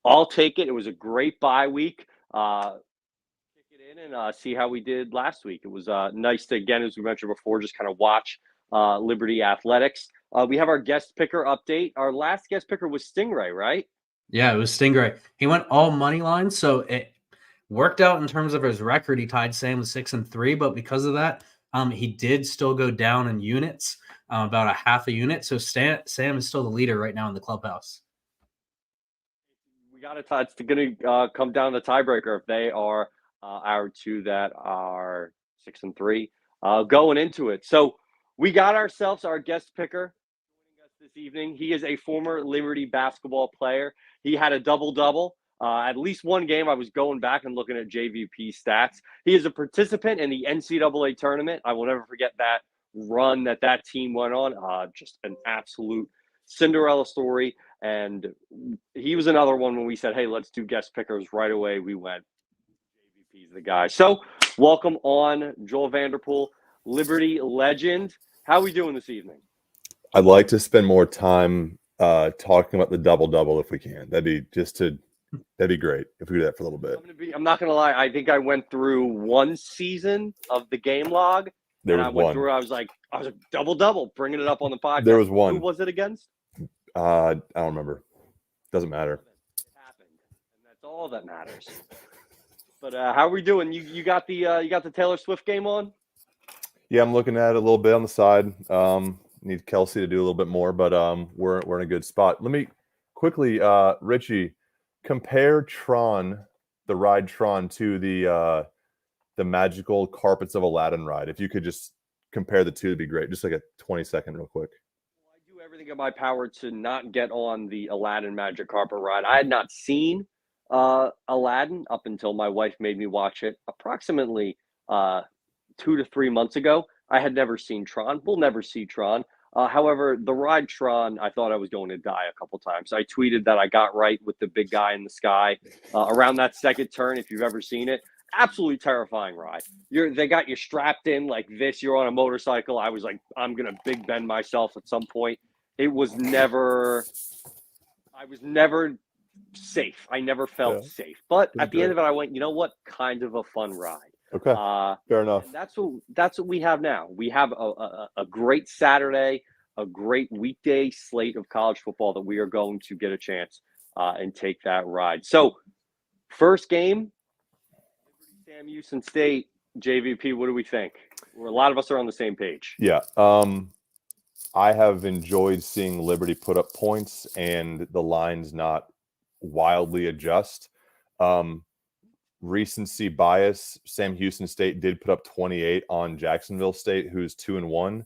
I'll take it. It was a great bye week. Kick it in and see how we did last week. It was nice to, again, as we mentioned before, just kind of watch Liberty Athletics. We have our guest picker update. Our last guest picker was Stingray, right? Yeah, it was Stingray. He went all money lines, so it worked out in terms of his record. He tied Sam with 6-3, but because of that, he did still go down in units, about a half a unit. So Sam is still the leader right now in the clubhouse. We got to. It's going to come down to the tiebreaker if they are our two that are 6-3 going into it. So we got ourselves our guest picker joining us this evening. He is a former Liberty basketball player. He had a double-double. At least one game, I was going back and looking at JVP stats. He is a participant in the NCAA tournament. I will never forget that run that team went on. Just an absolute Cinderella story. And he was another one when we said, hey, let's do guest pickers right away. We went, JVP's the guy. So welcome on, Joel Vanderpool. Liberty legend. How are we doing this evening? I'd like to spend more time talking about the double-double if we can. That'd be great if we do that for a little bit. I'm not gonna lie. I think I went through one season of the game log. I was like, double, bringing it up on the podcast. There was one. Who was it against? I don't remember. Doesn't matter. It happened, and that's all that matters. But how are we doing? You got the Taylor Swift game on? Yeah, I'm looking at it a little bit on the side. Need Kelsey to do a little bit more, but we're in a good spot. Let me quickly, Richie, compare Tron, the ride Tron, to the magical carpets of Aladdin ride. If you could just compare the two, it'd be great. Just like a 20-second real quick. Well, I do everything in my power to not get on the Aladdin magic carpet ride. I had not seen Aladdin up until my wife made me watch it approximately 2 to 3 months ago. I had never seen Tron. We'll never see Tron. However, the ride Tron, I thought I was going to die a couple times. I tweeted that I got right with the big guy in the sky around that second turn. If you've ever seen it, absolutely terrifying ride. They got you strapped in like this. You're on a motorcycle. I was like, I'm gonna Big Ben myself at some point. I was never safe. I never felt safe. But at the end of it, I went, you know what? Kind of a fun ride. Okay, fair enough. That's what we have now. We have a great Saturday, a great weekday slate of college football that we are going to get a chance and take that ride. So, first game, Sam Houston State, JVP. What do we think? A lot of us are on the same page. Yeah, I have enjoyed seeing Liberty put up points and the lines not wildly adjust. Recency bias, Sam Houston State did put up 28 on Jacksonville State, who's 2-1.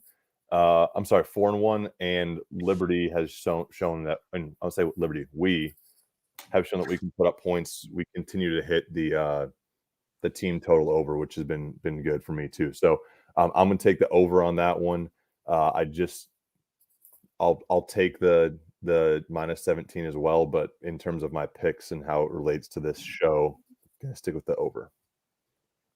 4-1, and Liberty has shown that, and I'll say Liberty, we have shown that we can put up points. We continue to hit the team total over, which has been good for me too. So I'm gonna take the over on that one. I'll take the -17 as well, but in terms of my picks and how it relates to this show, I'm gonna stick with the over.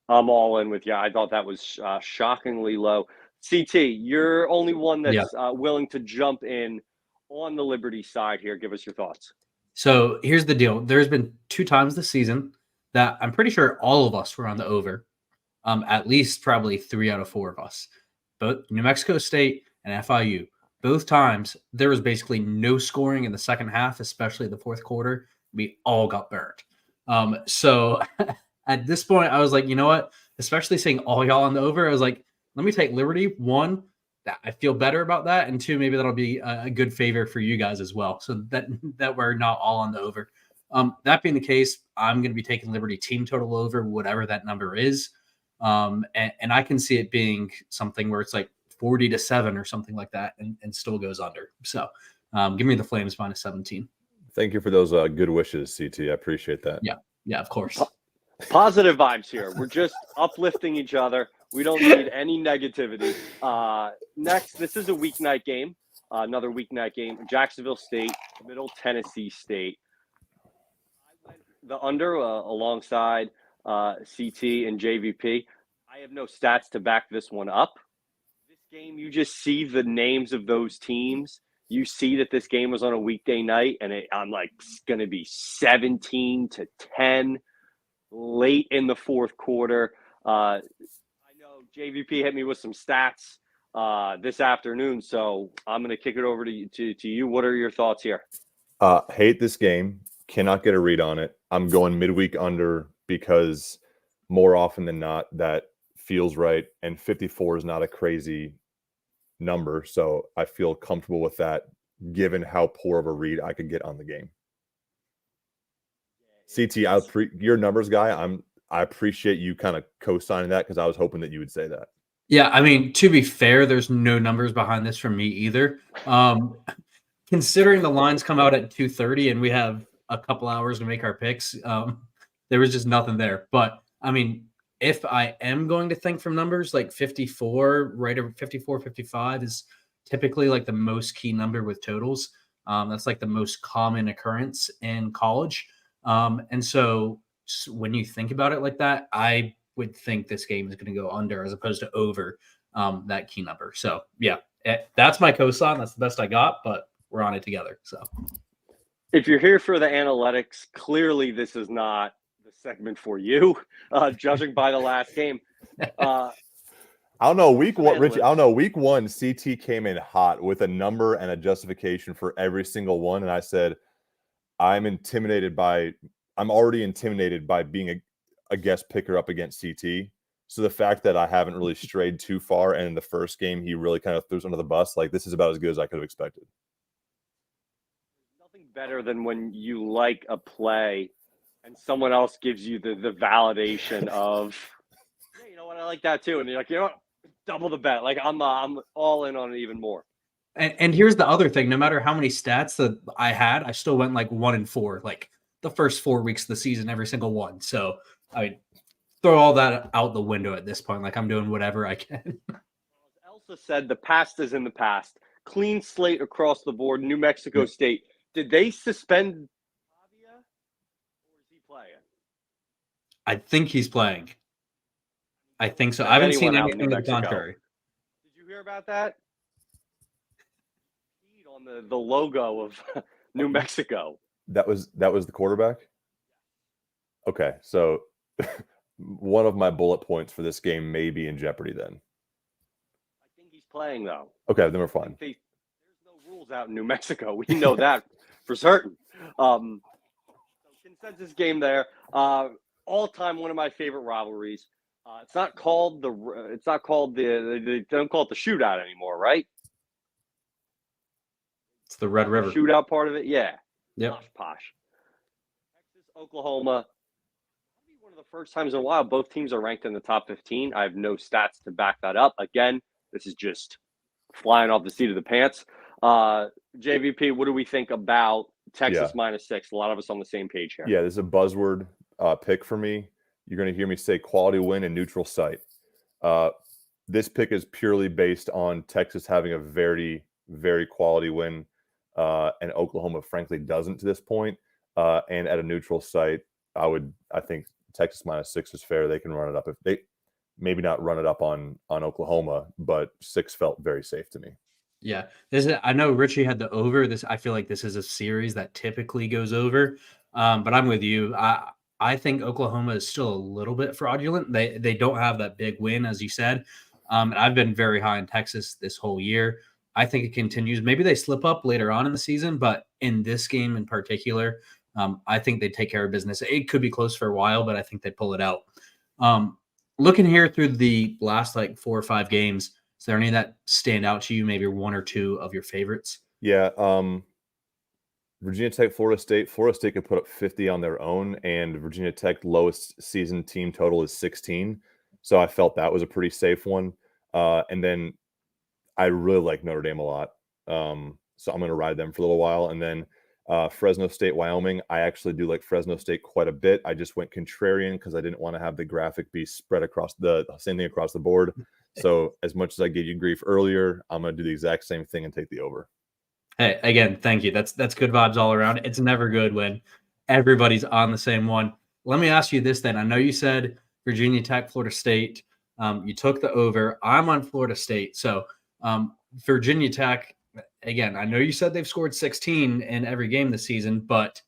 I'm all in with you. I thought that was shockingly low. CT, you're only one that's willing to jump in on the Liberty side here. Give us your thoughts. So here's the deal. There's been 2 times this season that I'm pretty sure all of us were on the over. At least probably 3 out of 4 of us. Both New Mexico State and FIU. Both times there was basically no scoring in the second half, especially the fourth quarter. We all got burnt. So at this point, I was like, you know what? Especially seeing all y'all on the over, I was like, let me take Liberty. 1, I feel better about that, and 2, maybe that'll be a good favor for you guys as well. So that we're not all on the over. That being the case, I'm going to be taking Liberty team total over, whatever that number is. And I can see it being something where it's like 40-7 or something like that, and still goes under. So give me the Flames -17. Thank you for those good wishes, CT. I appreciate that. Yeah, of course. Positive vibes here. We're just uplifting each other. We don't need any negativity. Next, this is a weeknight game. Another weeknight game. Jacksonville State, Middle Tennessee State. I went the under alongside CT and JVP. I have no stats to back this one up. This game, you just see the names of those teams. You see that this game was on a weekday night, and I'm like, it's going to be 17-10 late in the fourth quarter. I know JVP hit me with some stats this afternoon, so I'm going to kick it over to you. What are your thoughts here? Hate this game. Cannot get a read on it. I'm going midweek under because more often than not, that feels right. And 54 is not a crazy number. So I feel comfortable with that, given how poor of a read I could get on the game. CT, your numbers guy, I appreciate you kind of co-signing that because I was hoping that you would say that. Yeah, I mean, to be fair, there's no numbers behind this from me either. Considering the lines come out at 2:30 and we have a couple hours to make our picks, there was just nothing there. But I mean, if I am going to think from numbers, like 54, right over 54, 55 is typically like the most key number with totals. That's like the most common occurrence in college. And so when you think about it like that, I would think this game is going to go under as opposed to over. that key number. So yeah, that's my cosign. That's the best I got, but we're on it together. So if you're here for the analytics, clearly this is not the segment for you, judging by the last game. I don't know. Week one, Richie. I don't know. Week one, CT came in hot with a number and a justification for every single one, and I said, I'm already intimidated by being a guest picker up against CT. So the fact that I haven't really strayed too far, and in the first game he really kind of threw us under the bus, like this is about as good as I could have expected. Nothing better than when you like a play and someone else gives you the validation of, yeah, you know what, I like that too, and you're like, you know what, double the bet. Like I'm all in on it even more. And here's the other thing: no matter how many stats that I had, I still went like 1-4, like the first 4 weeks of the season, every single one. So I mean, throw all that out the window at this point. Like I'm doing whatever I can. Elsa said the past is in the past. Clean slate across the board. New Mexico State. Did they suspend Pavia, or is he playing? I think he's playing. I think so. I haven't seen anything to the contrary. Did you hear about that? On the logo of New Mexico. That was the quarterback? Okay, so one of my bullet points for this game may be in jeopardy then. I think he's playing, though. Okay, then we're fine. There's no rules out in New Mexico. We know that for certain. So consensus game there. All time one of my favorite rivalries. It's not called they don't call it the shootout anymore, right? It's the Red River shootout part of it. Yeah. Yep. Posh. Texas, Oklahoma. Maybe one of the first times in a while both teams are ranked in the top 15. I have no stats to back that up. Again, this is just flying off the seat of the pants. JVP, what do we think about Texas -6? A lot of us on the same page here. Yeah, this is a buzzword pick for me. You're going to hear me say quality win and neutral site. This pick is purely based on Texas having a very, very quality win, and Oklahoma, frankly, doesn't to this point. And at a neutral site, I think Texas -6 is fair. They can run it up if they maybe not run it up on Oklahoma, but 6 felt very safe to me. Yeah, I know Richie had the over. I feel like this is a series that typically goes over, but I'm with you. I think Oklahoma is still a little bit fraudulent. They don't have that big win, as you said. And I've been very high in Texas this whole year. I think it continues. Maybe they slip up later on in the season, but in this game in particular, I think they take care of business. It could be close for a while, but I think they pull it out. Looking here through the last 4 or 5 games, is there any that stand out to you? Maybe 1 or 2 of your favorites? Yeah. Virginia Tech, Florida State. Florida State could put up 50 on their own, and Virginia Tech lowest season team total is 16. So I felt that was a pretty safe one. And then I really like Notre Dame a lot. So I'm going to ride them for a little while. And then Fresno State, Wyoming. I actually do like Fresno State quite a bit. I just went contrarian because I didn't want to have the graphic be spread across the same thing across the board. So as much as I gave you grief earlier, I'm going to do the exact same thing and take the over. Hey, again, thank you. That's good vibes all around. It's never good when everybody's on the same one. Let me ask you this then. I know you said Virginia Tech, Florida State. You took the over. I'm on Florida State. So Virginia Tech, again, I know you said they've scored 16 in every game this season, but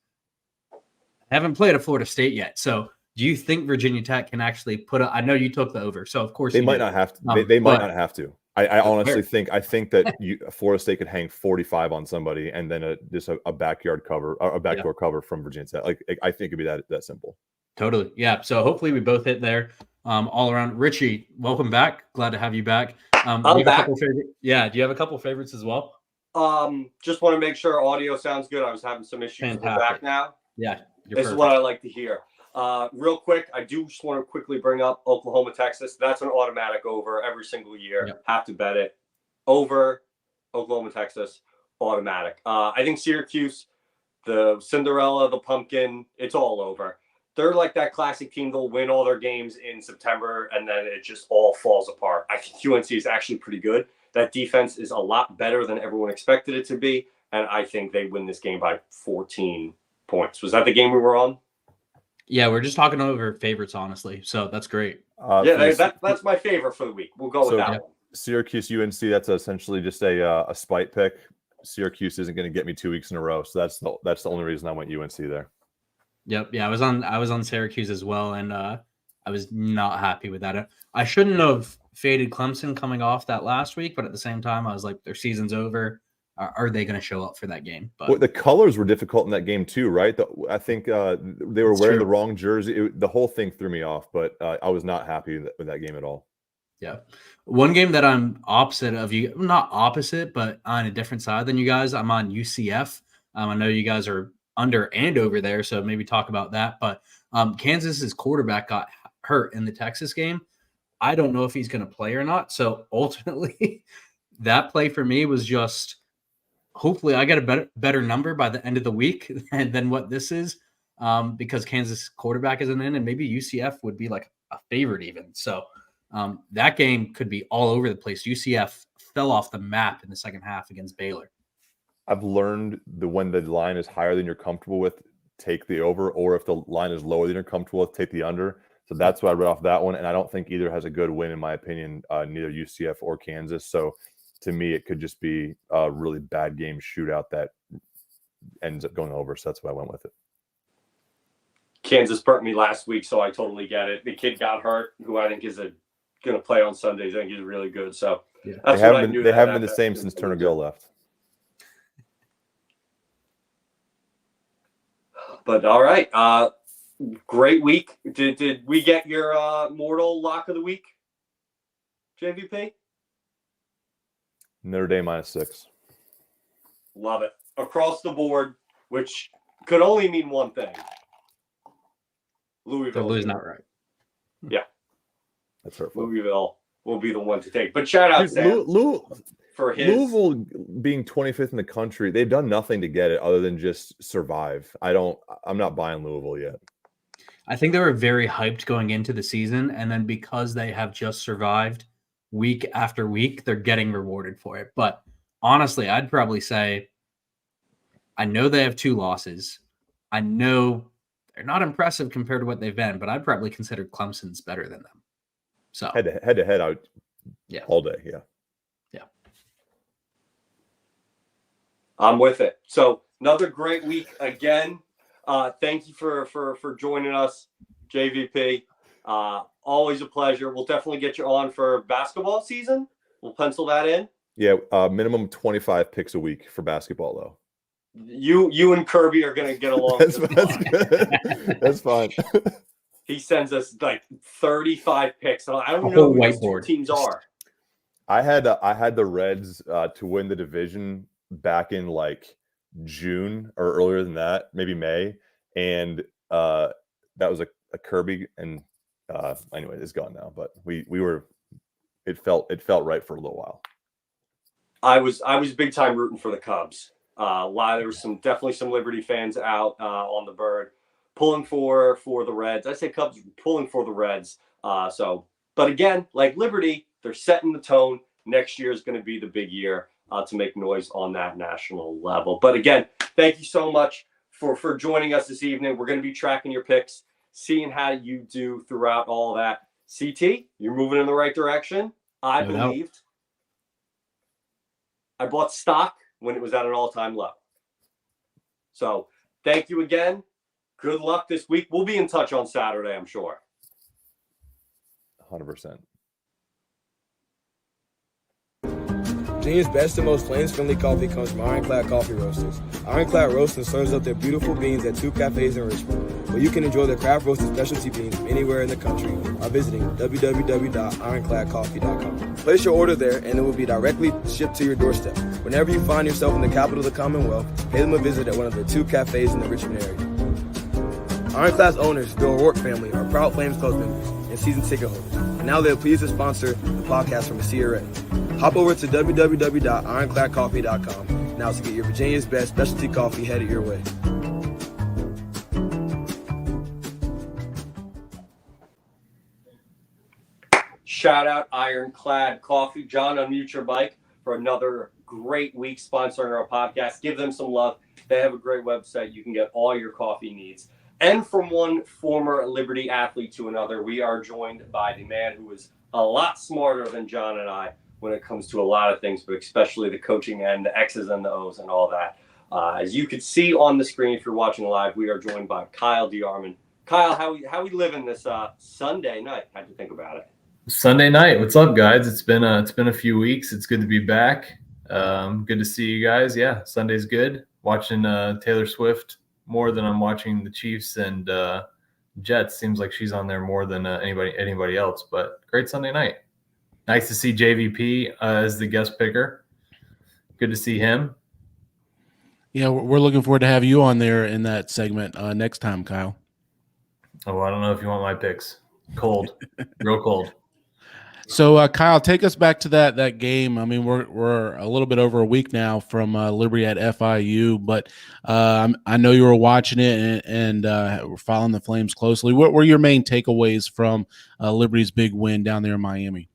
haven't played a Florida State yet. So do you think Virginia Tech can actually I know you took the over, so of course they might not have to. They might not have to. I honestly think that Florida State could hang 45 on somebody, and then just a backyard cover or a backdoor cover from Virginia Tech. I think it'd be that simple. Totally, yeah. So hopefully we both hit there. All around. Richie, welcome back. Glad to have you back. I'm back. Do you have a couple favorites as well? Just want to make sure audio sounds good. I was having some issues. We're back now. Yeah, this is what I like to hear. Real quick, I do just want to quickly bring up Oklahoma, Texas. That's an automatic over every single year. Yep. Have to bet it. Over Oklahoma, Texas, automatic. I think Syracuse, the Cinderella, the pumpkin, it's all over. They're like that classic team. They'll win all their games in September, and then it just all falls apart. I think UNC is actually pretty good. That defense is a lot better than everyone expected it to be, and I think they win this game by 14 points. Was that the game we were on? Yeah, we're just talking over favorites, honestly. So that's great. That's my favorite for the week. We'll go with that one. Syracuse UNC, that's essentially just a spite pick. Syracuse isn't going to get me 2 weeks in a row, so that's the only reason I went UNC there. Yep. Yeah, I was on Syracuse as well, and I was not happy with that. I shouldn't have faded Clemson coming off that last week, but at the same time, I was like, their season's over. Are they going to show up for that game? But well, the colors were difficult in that game too, right? I think they were wearing the wrong jersey. The whole thing threw me off, but I was not happy with that game at all. Yeah. One game that I'm opposite of you, not opposite, but on a different side than you guys, I'm on UCF. I know you guys are under and over there, so maybe talk about that. But Kansas's quarterback got hurt in the Texas game. I don't know if he's going to play or not. So ultimately, that play for me was just hopefully I get a better number by the end of the week than what this is, because Kansas quarterback isn't in, and maybe UCF would be like a favorite even. So that game could be all over the place. UCF fell off the map in the second half against Baylor. I've learned when the line is higher than you're comfortable with, take the over, or if the line is lower than you're comfortable with, take the under. So that's why I read off that one. And I don't think either has a good win, in my opinion, neither UCF or Kansas. So to me, it could just be a really bad game shootout that ends up going over. So that's why I went with it. Kansas burnt me last week, so I totally get it. The kid got hurt, who I think is going to play on Sundays. I think he's really good. So yeah. That's they haven't been the same since Turner Gill left. But all right, great week. Did we get your mortal lock of the week, JVP? Notre Dame -6. Love it. Across the board, which could only mean one thing. Louisville. Lou's not right. Yeah. That's hurtful. Louisville will be the one to take. But shout out Sam for his. Louisville being 25th in the country, they've done nothing to get it other than just survive. I'm not buying Louisville yet. I think they were very hyped going into the season, and then because they have just survived week after week, they're getting rewarded for it. But honestly, I'd probably say I know they have 2 losses. I know they're not impressive compared to what they've been, but I'd probably consider Clemson's better than them. So head to head out, yeah, all day, yeah. I'm with it. So another great week again. Thank you for joining us, JVP. Always a pleasure. We'll definitely get you on for basketball season. We'll pencil that in. Yeah, minimum 25 picks a week for basketball, though. You and Kirby are going to get along. That's good. That's fine. He sends us like 35 picks. I don't know who these 2 teams are. I had the Reds to win the division back in like June or earlier than that, maybe May, and that was a Kirby, and anyway, it's gone now. But we were, it felt right for a little while. I was big time rooting for the Cubs. There was definitely some Liberty fans out on the bird, pulling for the Reds. I say Cubs pulling for the Reds. But again, like Liberty, they're setting the tone. Next year is going to be the big year to make noise on that national level. But again, thank you so much for joining us this evening. We're going to be tracking your picks, seeing how you do throughout all that. CT, you're moving in the right direction. I believed. I bought stock when it was at an all-time low. So thank you again. Good luck this week. We'll be in touch on Saturday, I'm sure. 100%. Virginia's best and most flames-friendly coffee comes from Ironclad Coffee Roasters. Ironclad roasts and serves up their beautiful beans at 2 cafes in Richmond, where you can enjoy their craft roasted specialty beans from anywhere in the country by visiting www.ironcladcoffee.com. Place your order there, and it will be directly shipped to your doorstep. Whenever you find yourself in the capital of the Commonwealth, pay them a visit at one of their 2 cafes in the Richmond area. Ironclad's owners, the O'Rourke family, are proud Flames Club members and season ticket holders, and now they're pleased to sponsor the podcast from a sea already. Hop over to www.ironcladcoffee.com now to get your Virginia's best specialty coffee headed your way. Shout out Ironclad Coffee. John, unmute your mic for another great week sponsoring our podcast. Give them some love. They have a great website. You can get all your coffee needs. And from one former Liberty athlete to another, we are joined by the man who is a lot smarter than John and I, when it comes to a lot of things, but especially the coaching and the X's and the O's and all that. As you can see on the screen, if you're watching live, we are joined by Kyle DeArmond. Kyle, how we living this Sunday night? How'd you think about it? Sunday night. What's up, guys? It's been a few weeks. It's good to be back. Good to see you guys. Yeah, Sunday's good. Watching Taylor Swift more than I'm watching the Chiefs and Jets. Seems like she's on there more than anybody else. But great Sunday night. Nice to see JVP as the guest picker. Good to see him. Yeah, we're looking forward to have you on there in that segment next time, Kyle. Oh, I don't know if you want my picks. Cold, real cold. So, Kyle, take us back to that game. I mean, we're a little bit over a week now from Liberty at FIU, but I know you were watching it and were following the Flames closely. What were your main takeaways from Liberty's big win down there in Miami?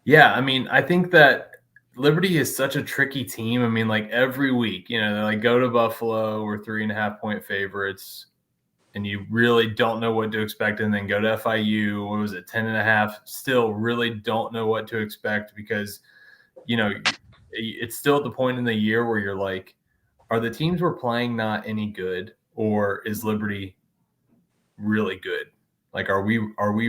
Yeah, I mean, I think that Liberty is such a tricky team. I mean, like every week, they like go to Buffalo, we're 3.5-point favorites, and you really don't know what to expect, and then go to FIU, what was it, 10.5, still really don't know what to expect because, it's still at the point in the year where you're like, are the teams we're playing not any good, or is Liberty really good? Like, are we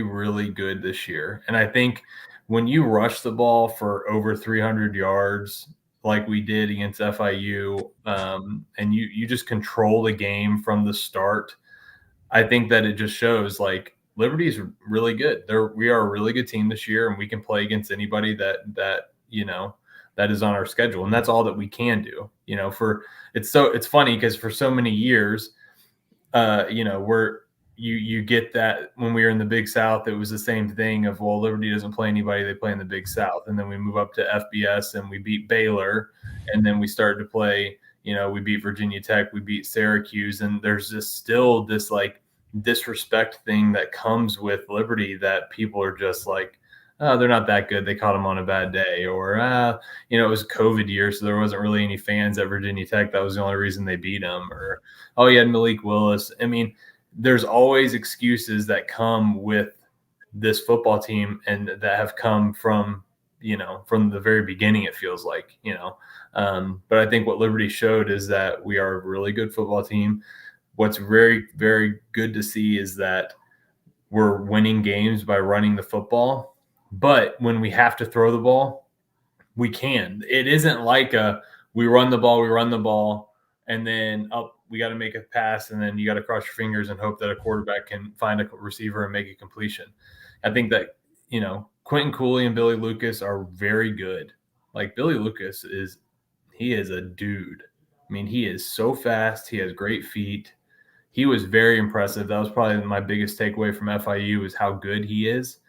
really good this year? And I think when you rush the ball for over 300 yards like we did against FIU, and you just control the game from the start, I think that it just shows like Liberty is really good. We are a really good team this year, and we can play against anybody that is on our schedule, and that's all that we can do. It's funny because for so many years, you get that when we were in the Big South, it was the same thing of, well, Liberty doesn't play anybody, they play in the Big South, and then we move up to FBS and we beat Baylor, and then we started to play. We beat Virginia Tech, we beat Syracuse, and there's still this like disrespect thing that comes with Liberty that people are just like, oh, they're not that good. They caught them on a bad day, or it was a COVID year, so there wasn't really any fans at Virginia Tech. That was the only reason they beat them. Or, oh, you had Malik Willis. I mean, there's always excuses that come with this football team, and that have come from the very beginning. It feels like, but I think what Liberty showed is that we are a really good football team. What's very, very good to see is that we're winning games by running the football. But when we have to throw the ball, we can. It isn't like we run the ball, and then we got to make a pass, and then you got to cross your fingers and hope that a quarterback can find a receiver and make a completion. I think that, Quentin Cooley and Billy Lucas are very good. Like, Billy Lucas he is a dude. I mean, he is so fast. He has great feet. He was very impressive. That was probably my biggest takeaway from FIU is how good he is.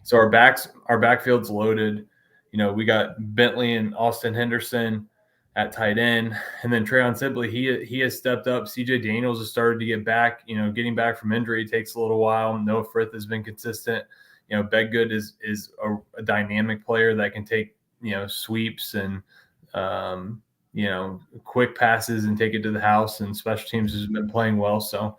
So our backfield's loaded. We got Bentley and Austin Henderson at tight end, and then Trayon Sibley, he has stepped up. CJ Daniels has started to get back. Getting back from injury takes a little while. Noah Frith has been consistent. Bedgood is a dynamic player that can take sweeps and quick passes and take it to the house, and special teams has been playing well. So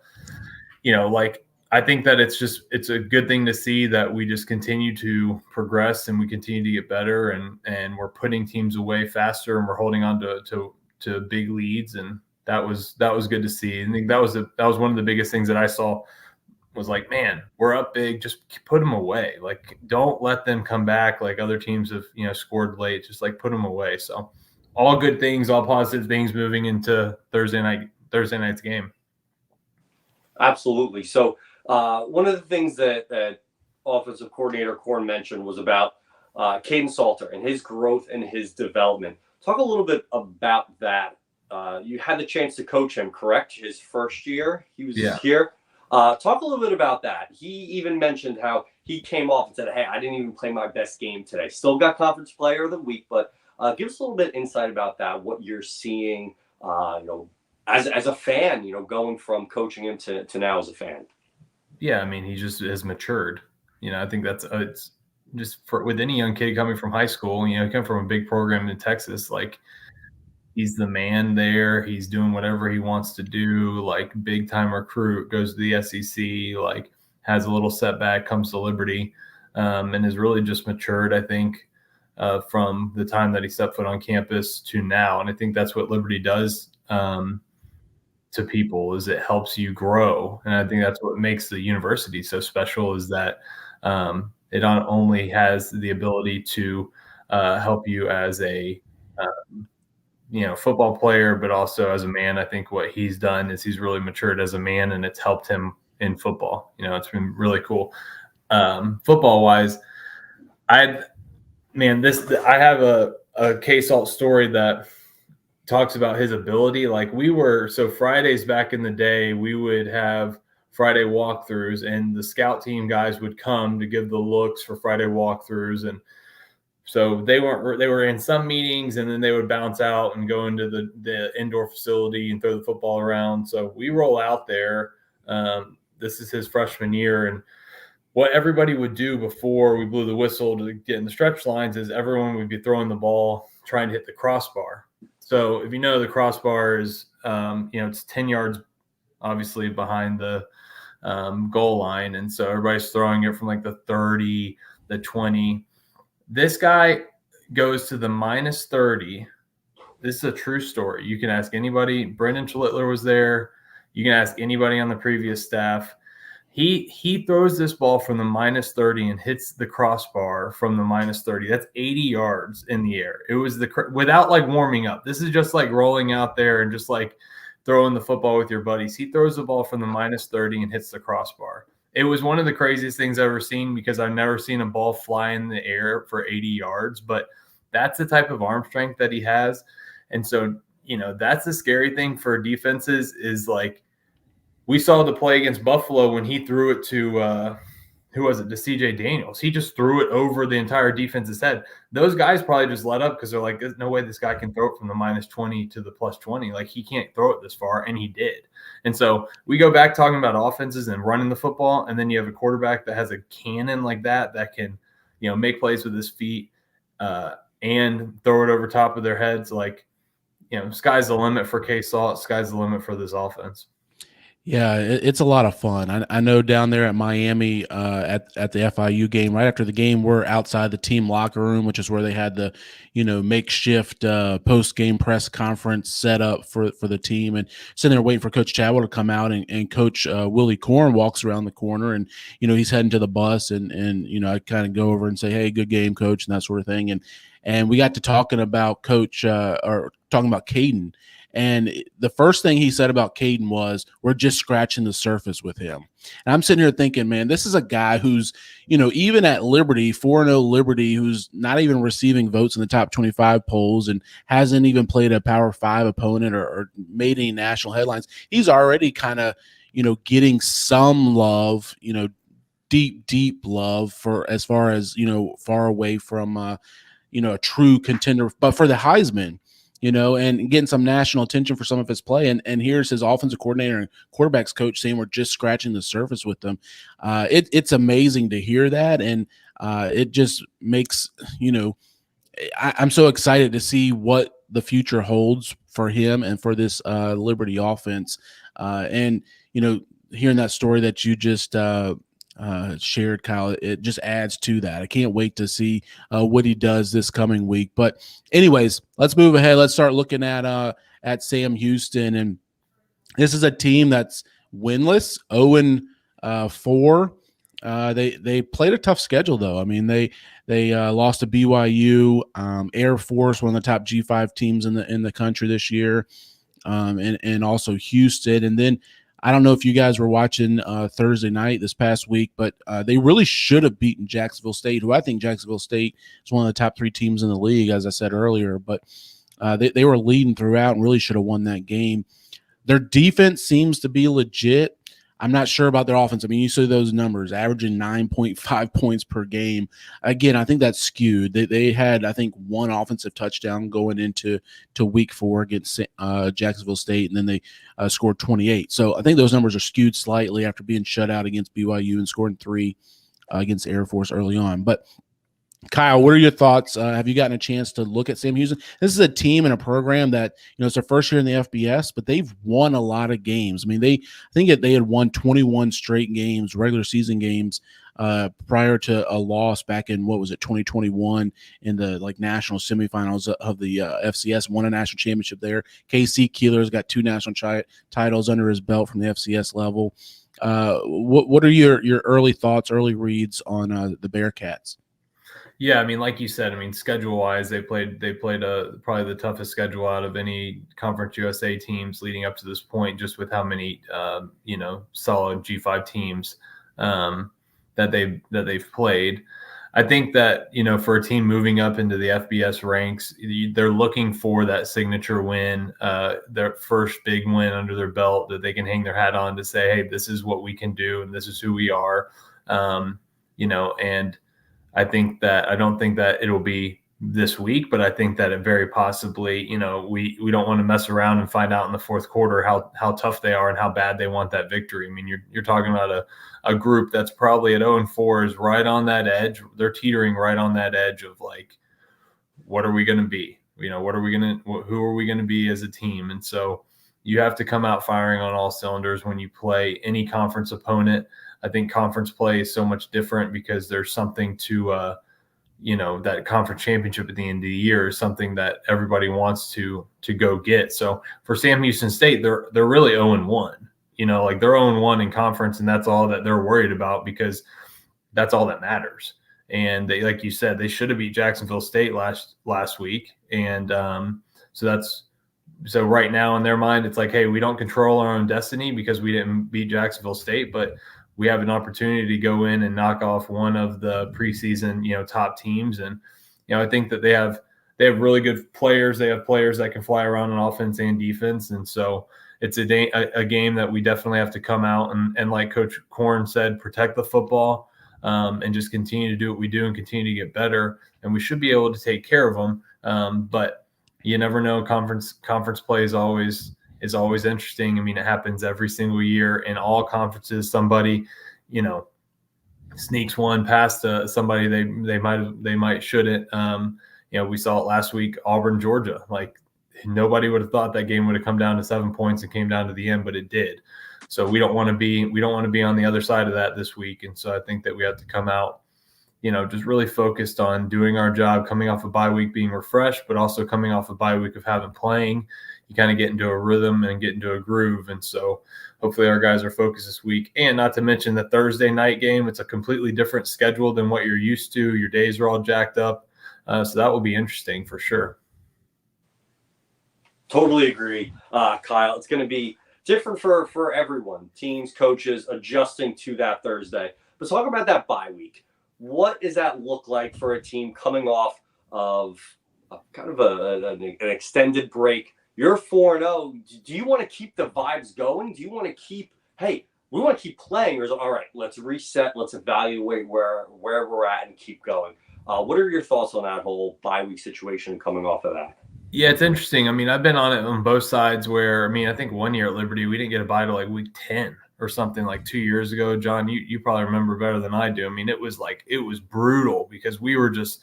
I think that it's a good thing to see that we just continue to progress and we continue to get better, and we're putting teams away faster, and we're holding on to big leads, and that was good to see. I think that was one of the biggest things that I saw was like, man, we're up big, just put them away. Like, don't let them come back like other teams have scored late. Just like put them away. So all good things, all positive things moving into Thursday night's game. Absolutely. So one of the things that offensive coordinator Korn mentioned was about Caden Salter and his growth and his development. Talk a little bit about that. You had the chance to coach him, correct? His first year he was here. Talk a little bit about that. He even mentioned how he came off and said, hey, I didn't even play my best game today. Still got conference player of the week, but give us a little bit insight about that, what you're seeing, as a fan, going from coaching him to now as a fan. Yeah, I mean, he just has matured. I think that's it's just with any young kid coming from high school, come from a big program in Texas, like he's the man there. He's doing whatever he wants to do, like big time recruit, goes to the SEC, like has a little setback, comes to Liberty, and has really just matured, I think. from the time that he stepped foot on campus to now. And I think that's what Liberty does to people, is it helps you grow. And I think that's what makes the university so special, is that it not only has the ability to help you as a football player, but also as a man. I think what he's done is he's really matured as a man, and it's helped him in football. It's been really cool. Football wise, I have a K-Salt story that talks about his ability. Like so Fridays back in the day, we would have Friday walkthroughs, and the scout team guys would come to give the looks for Friday walkthroughs. And so they were in some meetings, and then they would bounce out and go into the indoor facility and throw the football around. So we roll out there. This is his freshman year. And what everybody would do before we blew the whistle to get in the stretch lines is everyone would be throwing the ball, trying to hit the crossbar. So if you know, the crossbar is, it's 10 yards, obviously, behind the goal line. And so everybody's throwing it from like the 30, the 20. This guy goes to the minus 30. This is a true story. You can ask anybody. Brendan Schlittler was there. You can ask anybody on the previous staff. He throws this ball from the minus 30 and hits the crossbar from the minus 30. That's 80 yards in the air. It was without like warming up. This is just like rolling out there and just like throwing the football with your buddies. He throws the ball from the minus 30 and hits the crossbar. It was one of the craziest things I've ever seen, because I've never seen a ball fly in the air for 80 yards, but that's the type of arm strength that he has. And so, that's the scary thing for defenses, is like, we saw the play against Buffalo when he threw it to to CJ Daniels. He just threw it over the entire defense's head. Those guys probably just let up because they're like, there's no way this guy can throw it from the minus 20 to the plus 20. Like, he can't throw it this far, and he did. And so we go back talking about offenses and running the football, and then you have a quarterback that has a cannon like that can, make plays with his feet and throw it over top of their heads. Like, sky's the limit for K-Salt. Sky's the limit for this offense. Yeah, it's a lot of fun. I know down there at Miami at the FIU game, right after the game, we're outside the team locker room, which is where they had the, makeshift post-game press conference set up for the team, and sitting there waiting for Coach Chadwell to come out, and Coach Willy Korn walks around the corner, and, he's heading to the bus, and I kind of go over and say, hey, good game, Coach, and that sort of thing. And we got to talking about Coach or talking about Caden. And the first thing he said about Caden was, we're just scratching the surface with him. And I'm sitting here thinking, man, this is a guy who's, even at Liberty, 4-0 Liberty, who's not even receiving votes in the top 25 polls and hasn't even played a Power 5 opponent or made any national headlines. He's already kind of, getting some love, deep love, for as far as, far away from, a true contender, but for the Heisman, and getting some national attention for some of his play. And here's his offensive coordinator and quarterbacks coach saying we're just scratching the surface with them. It's amazing to hear that. And it just makes, I'm so excited to see what the future holds for him and for this Liberty offense. And, hearing that story that you just shared, Kyle, it just adds to that. I can't wait to see what he does this coming week. But anyways, let's move ahead. Let's start looking at Sam Houston. And this is a team that's winless, 0-4. They played a tough schedule, though. I mean, they lost to BYU, Air Force, one of the top G5 teams in the country this year, and also Houston. And then I don't know if you guys were watching Thursday night this past week, but they really should have beaten Jacksonville State, who I think Jacksonville State is one of the top 3 teams in the league, as I said earlier. But they were leading throughout and really should have won that game. Their defense seems to be legit. I'm not sure about their offense. I mean, you see those numbers, averaging 9.5 points per game. Again, I think that's skewed. They had, I think, 1 offensive touchdown going into week 4 against Jacksonville State, and then they scored 28. So I think those numbers are skewed slightly after being shut out against BYU and scoring 3 against Air Force early on. But Kyle, what are your thoughts? Have you gotten a chance to look at Sam Houston? This is a team and a program that, it's their first year in the FBS, but they've won a lot of games. I mean, I think they had won 21 straight games, regular season games, prior to a loss back in, 2021 in the national semifinals of the FCS, won a national championship there. KC Keeler's got 2 national titles under his belt from the FCS level. What are your early thoughts, early reads on the Bearcats? Yeah, I mean, like you said, I mean, schedule-wise, they played probably the toughest schedule out of any Conference USA teams leading up to this point, just with how many solid G5 teams that they've played. I think that, for a team moving up into the FBS ranks, they're looking for that signature win, their first big win under their belt that they can hang their hat on to say, hey, this is what we can do and this is who we are. And I don't think that it'll be this week, but I think that it very possibly, we don't want to mess around and find out in the fourth quarter how tough they are and how bad they want that victory. I mean, you're talking about a group that's probably at 0-4 is right on that edge. They're teetering right on that edge of what are we going to be? Who are we going to be as a team? And so you have to come out firing on all cylinders when you play any conference opponent. I think conference play is so much different because there's something to, that conference championship at the end of the year is something that everybody wants to go get. So for Sam Houston State, they're really 0-1, they're 0-1 in conference, and that's all that they're worried about because that's all that matters. And they, like you said, they should have beat Jacksonville State last week. And so right now in their mind, it's like, hey, we don't control our own destiny because we didn't beat Jacksonville State, but we have an opportunity to go in and knock off one of the preseason, top teams. And, I think that they have really good players. They have players that can fly around on offense and defense. And so it's a game that we definitely have to come out and like Coach Korn said, protect the football and just continue to do what we do and continue to get better. And we should be able to take care of them. But you never know. Conference play is always interesting. I mean, it happens every single year in all conferences. Somebody, sneaks one past somebody they might shouldn't. We saw it last week, Auburn, Georgia. Like nobody would have thought that game would have come down to 7 points and came down to the end, but it did. So we don't want to be on the other side of that this week. And so I think that we have to come out, just really focused on doing our job, coming off a bye week, being refreshed, but also coming off a bye week of having playing. You kind of get into a rhythm and get into a groove. And so hopefully our guys are focused this week. And not to mention the Thursday night game, it's a completely different schedule than what you're used to. Your days are all jacked up. So that will be interesting for sure. Totally agree, Kyle. It's going to be different for everyone, teams, coaches, adjusting to that Thursday. But talk about that bye week. What does that look like for a team coming off of kind of an extended break? You're 4-0. Do you want to keep the vibes going? Do you want to keep, hey, we want to keep playing? Or is it, all right, let's reset, let's evaluate where we're at and keep going? What are your thoughts on that whole bye week situation coming off of that? Yeah, it's interesting. I mean, I've been on it on both sides where, I think one year at Liberty, we didn't get a bye to week 10 or something 2 years ago. John, you probably remember better than I do. I mean, it was brutal because we were just,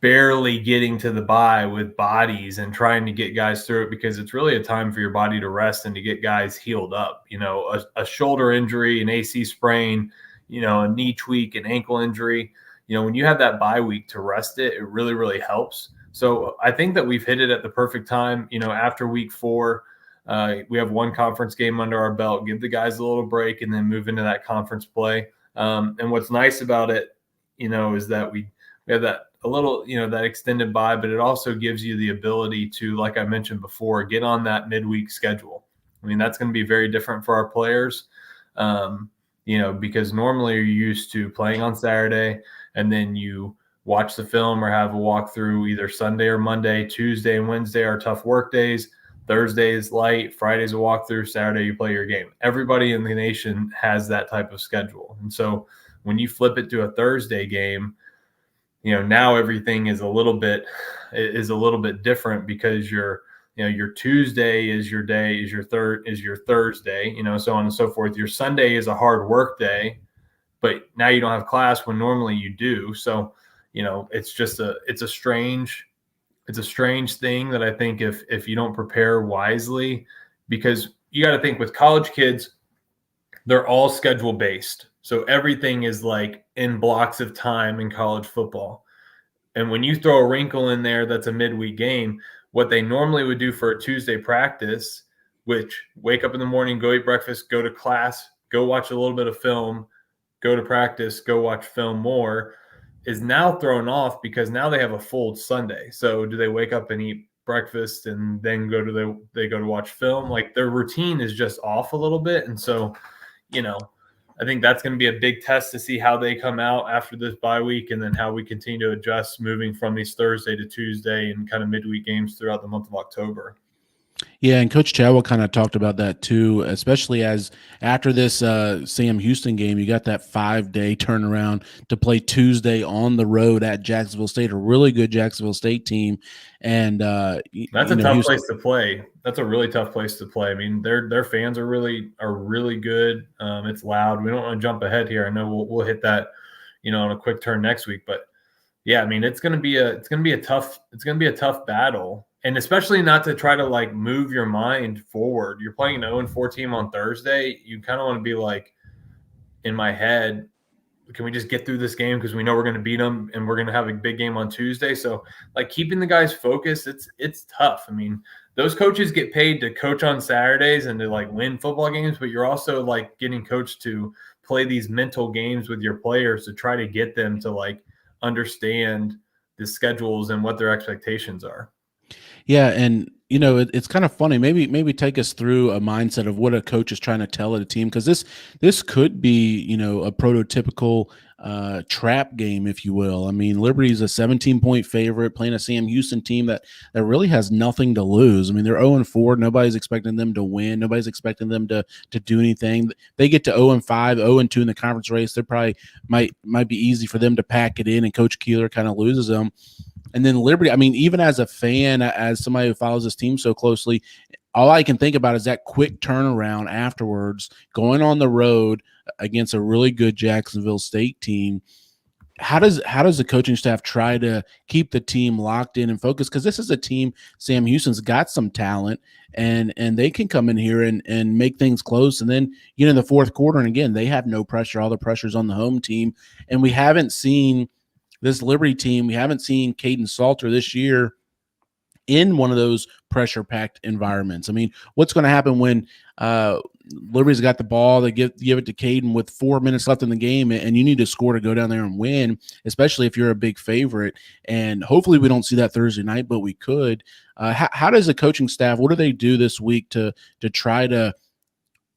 barely getting to the bye with bodies and trying to get guys through it because it's really a time for your body to rest and to get guys healed up. A shoulder injury, an AC sprain, a knee tweak, an ankle injury. When you have that bye week to rest it, it really, really helps. So I think that we've hit it at the perfect time. After week 4, we have one conference game under our belt, give the guys a little break and then move into that conference play. And what's nice about it, is that we have that a little, that extended bye, but it also gives you the ability to, like I mentioned before, get on that midweek schedule. I mean, that's going to be very different for our players, because normally you're used to playing on Saturday and then you watch the film or have a walkthrough either Sunday or Monday. Tuesday and Wednesday are tough work days. Thursday is light. Friday's a walkthrough. Saturday you play your game. Everybody in the nation has that type of schedule. And so when you flip it to a Thursday game, now everything is a little bit different because your Tuesday is your day, is your Thursday, so on and so forth. Your Sunday is a hard work day, but now you don't have class when normally you do. So, it's a strange thing that I think if you don't prepare wisely, because you got to think with college kids, they're all schedule based. So everything is like in blocks of time in college football. And when you throw a wrinkle in there that's a midweek game, what they normally would do for a Tuesday practice, which wake up in the morning, go eat breakfast, go to class, go watch a little bit of film, go to practice, go watch film more, is now thrown off because now they have a full Sunday. So do they wake up and eat breakfast and then they go to watch film? Like their routine is just off a little bit. And so, I think that's going to be a big test to see how they come out after this bye week, and then how we continue to adjust moving from these Thursday to Tuesday and kind of midweek games throughout the month of October. Yeah, and Coach Chadwell kind of talked about that too, especially as after this Sam Houston game, you got that 5-day turnaround to play Tuesday on the road at Jacksonville State, a really good Jacksonville State team. And that's a tough place to play. That's a really tough place to play. I mean, their fans are really good. It's loud. We don't want to jump ahead here. I know we'll hit that, on a quick turn next week. But yeah, I mean, it's gonna be a tough battle. And especially not to try to like move your mind forward. You're playing an 0-4 team on Thursday. You kind of want to be like, in my head, can we just get through this game because we know we're going to beat them and we're going to have a big game on Tuesday. So like keeping the guys focused, it's tough. I mean, those coaches get paid to coach on Saturdays and to like win football games, but you're also like getting coached to play these mental games with your players to try to get them to like understand the schedules and what their expectations are. Yeah, and it's kind of funny. Maybe take us through a mindset of what a coach is trying to tell a team, because this could be a prototypical trap game, if you will. I mean, Liberty's a 17-point favorite playing a Sam Houston team that really has nothing to lose. I mean, they're 0-4. Nobody's expecting them to win. Nobody's expecting them to do anything. They get to 0-5, 0-2 in the conference race. They're probably might be easy for them to pack it in, and Coach Keeler kind of loses them. And then Liberty, I mean, even as a fan, as somebody who follows this team so closely, all I can think about is that quick turnaround afterwards, going on the road against a really good Jacksonville State team. How does the coaching staff try to keep the team locked in and focused? Because this is a team, Sam Houston's got some talent, and they can come in here and make things close. And then, in the fourth quarter, and again, they have no pressure. All the pressure's on the home team. And we haven't seen this Liberty team, we haven't seen Caden Salter this year in one of those pressure-packed environments. I mean, what's going to happen when Liberty's got the ball, they give it to Caden with 4 minutes left in the game, and you need to score to go down there and win, especially if you're a big favorite. And hopefully we don't see that Thursday night, but we could. How does the coaching staff, what do they do this week to try to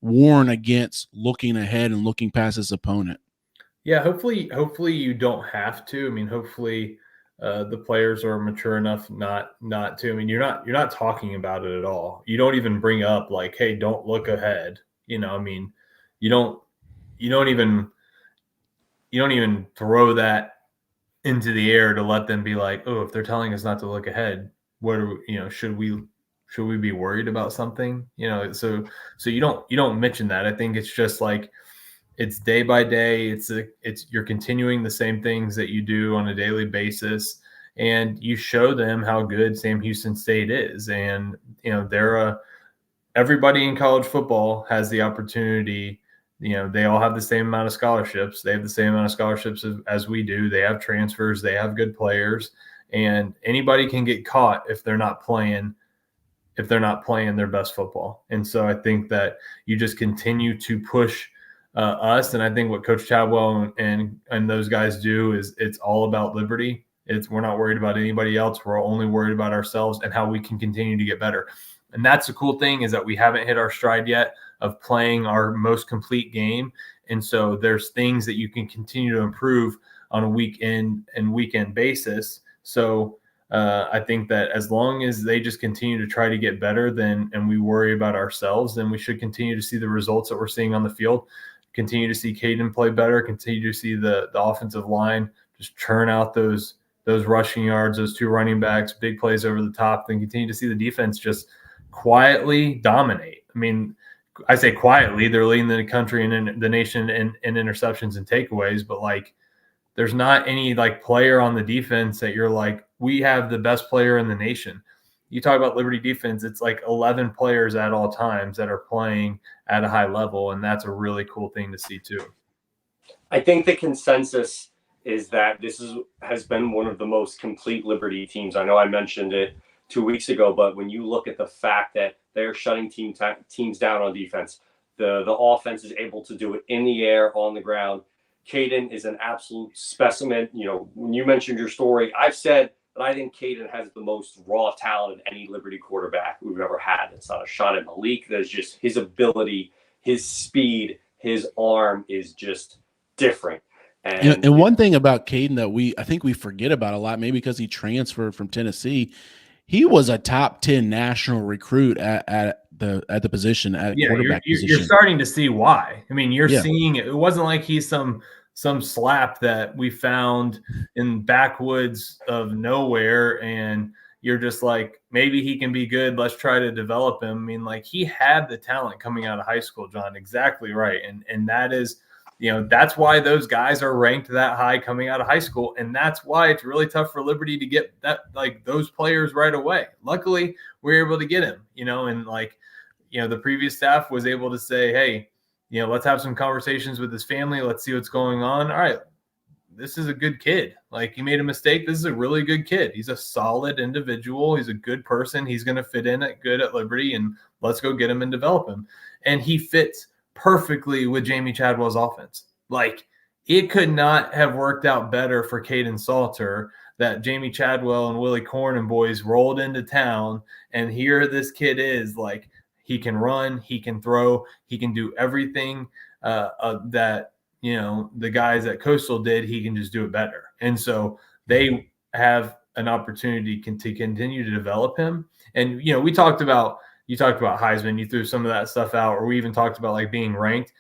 warn against looking ahead and looking past his opponent? Yeah, hopefully you don't have to. I mean, hopefully the players are mature enough not to. I mean, you're not talking about it at all. You don't even bring up like, hey, don't look ahead. I mean, you don't even throw that into the air to let them be like, oh, if they're telling us not to look ahead, what are we, should we be worried about something? So you don't mention that. I think it's just like, it's day by day. It's you're continuing the same things that you do on a daily basis, and you show them how good Sam Houston State is. And everybody in college football has the opportunity. They all have the same amount of scholarships. They have the same amount of scholarships as we do. They have transfers. They have good players, and anybody can get caught if they're not playing their best football. And so I think that you just continue to push us, and I think what Coach Chadwell and those guys do is it's all about Liberty. We're not worried about anybody else. We're only worried about ourselves and how we can continue to get better. And that's the cool thing, is that we haven't hit our stride yet of playing our most complete game. And so there's things that you can continue to improve on a weekend basis. So I think that as long as they just continue to try to get better, and we worry about ourselves, then we should continue to see the results that we're seeing on the field. Continue to see Caden play better, continue to see the offensive line just churn out those rushing yards, those two running backs, big plays over the top, then continue to see the defense just quietly dominate. I mean, I say quietly, they're leading the country and the nation in interceptions and takeaways, but like there's not any like player on the defense that you're like, we have the best player in the nation. You talk about Liberty defense, it's like 11 players at all times that are playing at a high level. And that's a really cool thing to see too. I think the consensus is that has been one of the most complete Liberty teams. I know I mentioned it 2 weeks ago, but when you look at the fact that they're shutting teams down on defense, the offense is able to do it in the air, on the ground. Caden is an absolute specimen. You know, when you mentioned your story, I've said that I think Caden has the most raw talent of any Liberty quarterback we've ever had. It's not a shot at Malik. There's just his ability, his speed, his arm is just different. And one thing about Caden that I think we forget about a lot, maybe because he transferred from Tennessee, he was a top 10 national recruit at the position at quarterback position. You're starting to see why. I mean, you're seeing it. It wasn't like he's some slap that we found in backwoods of nowhere, and you're just like, maybe he can be good. Let's try to develop him. I mean, like, he had the talent coming out of high school, John. Exactly right. And that is, you know, that's why those guys are ranked that high coming out of high school. And that's why it's really tough for Liberty to get that, like, those players right away. Luckily, we were able to get him, you know, and like, you know, the previous staff was able to say, hey, you know, let's have some conversations with his family. Let's see what's going on. All right, this is a good kid. Like, he made a mistake. This is a really good kid. He's a solid individual. He's a good person. He's going to fit in good at Liberty, and let's go get him and develop him. And he fits perfectly with Jamie Chadwell's offense. Like, it could not have worked out better for Caden Salter that Jamie Chadwell and Willy Korn and boys rolled into town, and here this kid is. Like, he can run, he can throw, he can do everything that, you know, the guys at Coastal did. He can just do it better. And so they have an opportunity to continue to develop him. And, you know, you talked about Heisman, you threw some of that stuff out, or we even talked about like being ranked.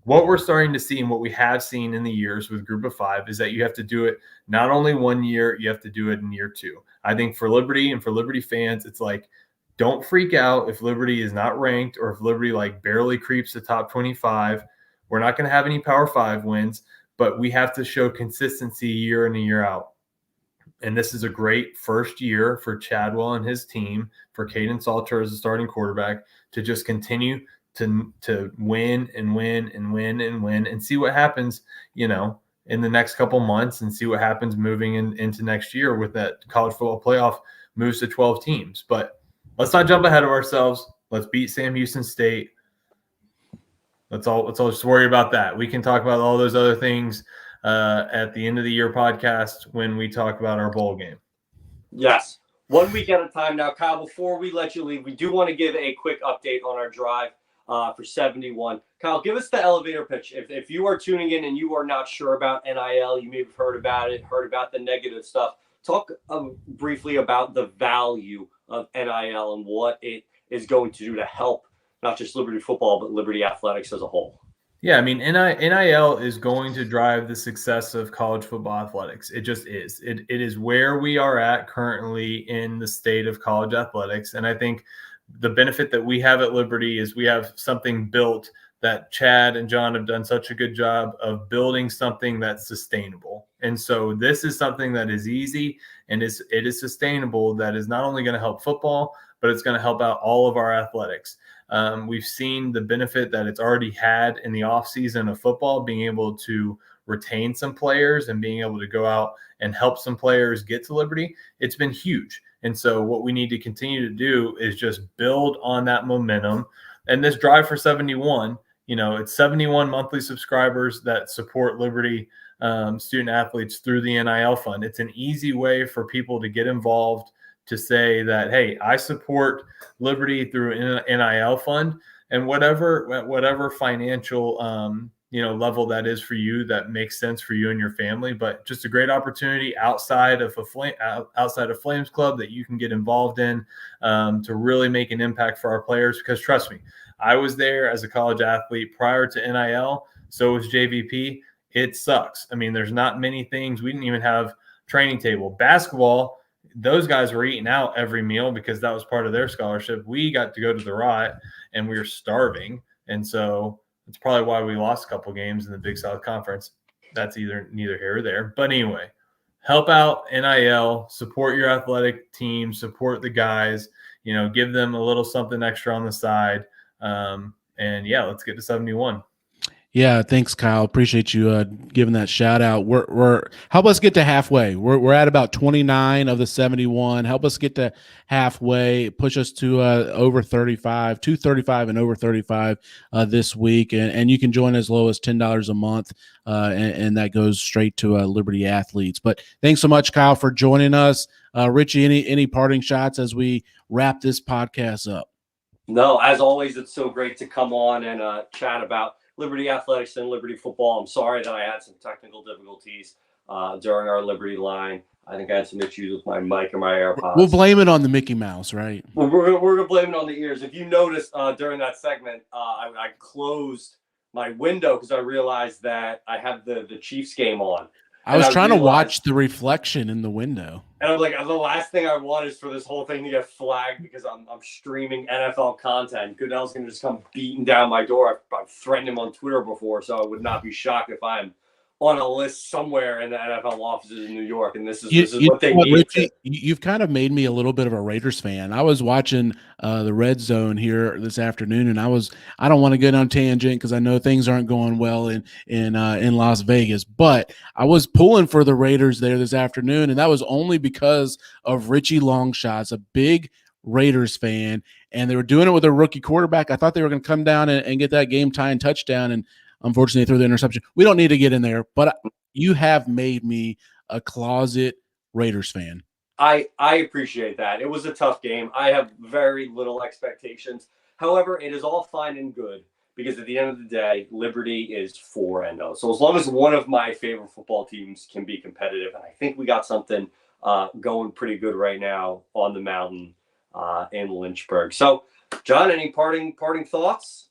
What we're starting to see and what we have seen in the years with Group of Five is that you have to do it not only 1 year, you have to do it in year 2. I think for Liberty and for Liberty fans, it's like, don't freak out if Liberty is not ranked or if Liberty like barely creeps the top 25. We're not going to have any Power 5 wins, but we have to show consistency year in and year out. And this is a great first year for Chadwell and his team, for Caden Salter as a starting quarterback, to just continue to win and win and win and win and see what happens, you know, in the next couple months, and see what happens moving into next year with that college football playoff moves to 12 teams. But let's not jump ahead of ourselves. Let's beat Sam Houston State. Let's all just worry about that. We can talk about all those other things at the end of the year podcast when we talk about our bowl game. Yes. 1 week at a time now. Kyle, before we let you leave, we do want to give a quick update on our drive for 71. Kyle, give us the elevator pitch. If you are tuning in and you are not sure about NIL, you may have heard about it, heard about the negative stuff. Talk briefly about the value of NIL and what it is going to do to help not just Liberty football, but Liberty athletics as a whole. Yeah, I mean, NIL is going to drive the success of college football athletics. It just is. It is where we are at currently in the state of college athletics. And I think the benefit that we have at Liberty is we have something built that Chad and John have done such a good job of building something that's sustainable. And so this is something that is easy and it is sustainable, that is not only going to help football, but it's going to help out all of our athletics. We've seen the benefit that it's already had in the offseason of football, being able to retain some players and being able to go out and help some players get to Liberty. It's been huge. And so what we need to continue to do is just build on that momentum. And this drive for 71, you know, it's 71 monthly subscribers that support Liberty student athletes through the NIL fund. It's an easy way for people to get involved, to say that, hey, I support Liberty through NIL fund, and whatever financial level that is for you, that makes sense for you and your family. But just a great opportunity outside of Flames Club that you can get involved in to really make an impact for our players. Because trust me, I was there as a college athlete prior to NIL. So was JVP. It sucks. I mean, there's not many things. We didn't even have training table. Basketball, those guys were eating out every meal because that was part of their scholarship. We got to go to the Rot and we were starving. And so it's probably why we lost a couple games in the Big South Conference. That's neither here or there. But anyway, help out NIL, support your athletic team, support the guys, give them a little something extra on the side. And yeah, let's get to 71. Yeah, thanks, Kyle. Appreciate you giving that shout out. We're help us get to halfway. We're at about 29 of the 71. Help us get to halfway. Push us to over 35, 235 and over 35 this week. And you can join as low as $10 a month, and that goes straight to Liberty athletes. But thanks so much, Kyle, for joining us. Richie, any parting shots as we wrap this podcast up? No, as always, it's so great to come on and chat about Liberty athletics and Liberty football. I'm sorry that I had some technical difficulties during our Liberty line. I think I had some issues with my mic or my AirPods. We'll blame it on the Mickey Mouse, right? We're going to blame it on the ears. If you noticed during that segment, I closed my window because I realized that I had the Chiefs game on. I was trying to watch the reflection in the window. And I'm like, the last thing I want is for this whole thing to get flagged because I'm streaming NFL content. Goodell's going to just come beating down my door. I've threatened him on Twitter before, so I would not be shocked if I'm on a list somewhere in the NFL offices in New York. And this is what they need. Richie, you've kind of made me a little bit of a Raiders fan. I was watching the Red Zone here this afternoon, and I don't want to get on tangent because I know things aren't going well in Las Vegas, but I was pulling for the Raiders there this afternoon, and that was only because of Richie Longshots, a big Raiders fan, and they were doing it with a rookie quarterback. I thought they were going to come down and get that game-tying touchdown, and unfortunately, they threw the interception. We don't need to get in there, but you have made me a closet Raiders fan. I appreciate that. It was a tough game. I have very little expectations. However, it is all fine and good because at the end of the day, Liberty is 4-0. So as long as one of my favorite football teams can be competitive, and I think we got something going pretty good right now on the mountain in Lynchburg. So, John, any parting thoughts?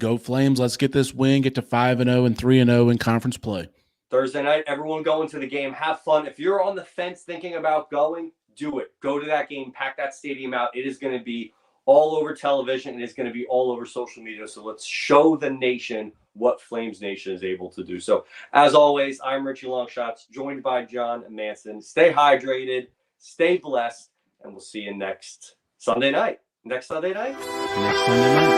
Go Flames. Let's get this win, get to 5-0 and 3-0 in conference play. Thursday night, everyone going to the game. Have fun. If you're on the fence thinking about going, do it. Go to that game. Pack that stadium out. It is going to be all over television, and it's going to be all over social media. So let's show the nation what Flames Nation is able to do. So as always, I'm Richie Longshots, joined by John Manson. Stay hydrated, stay blessed, and we'll see you next Sunday night. Next Sunday night? Next Sunday night.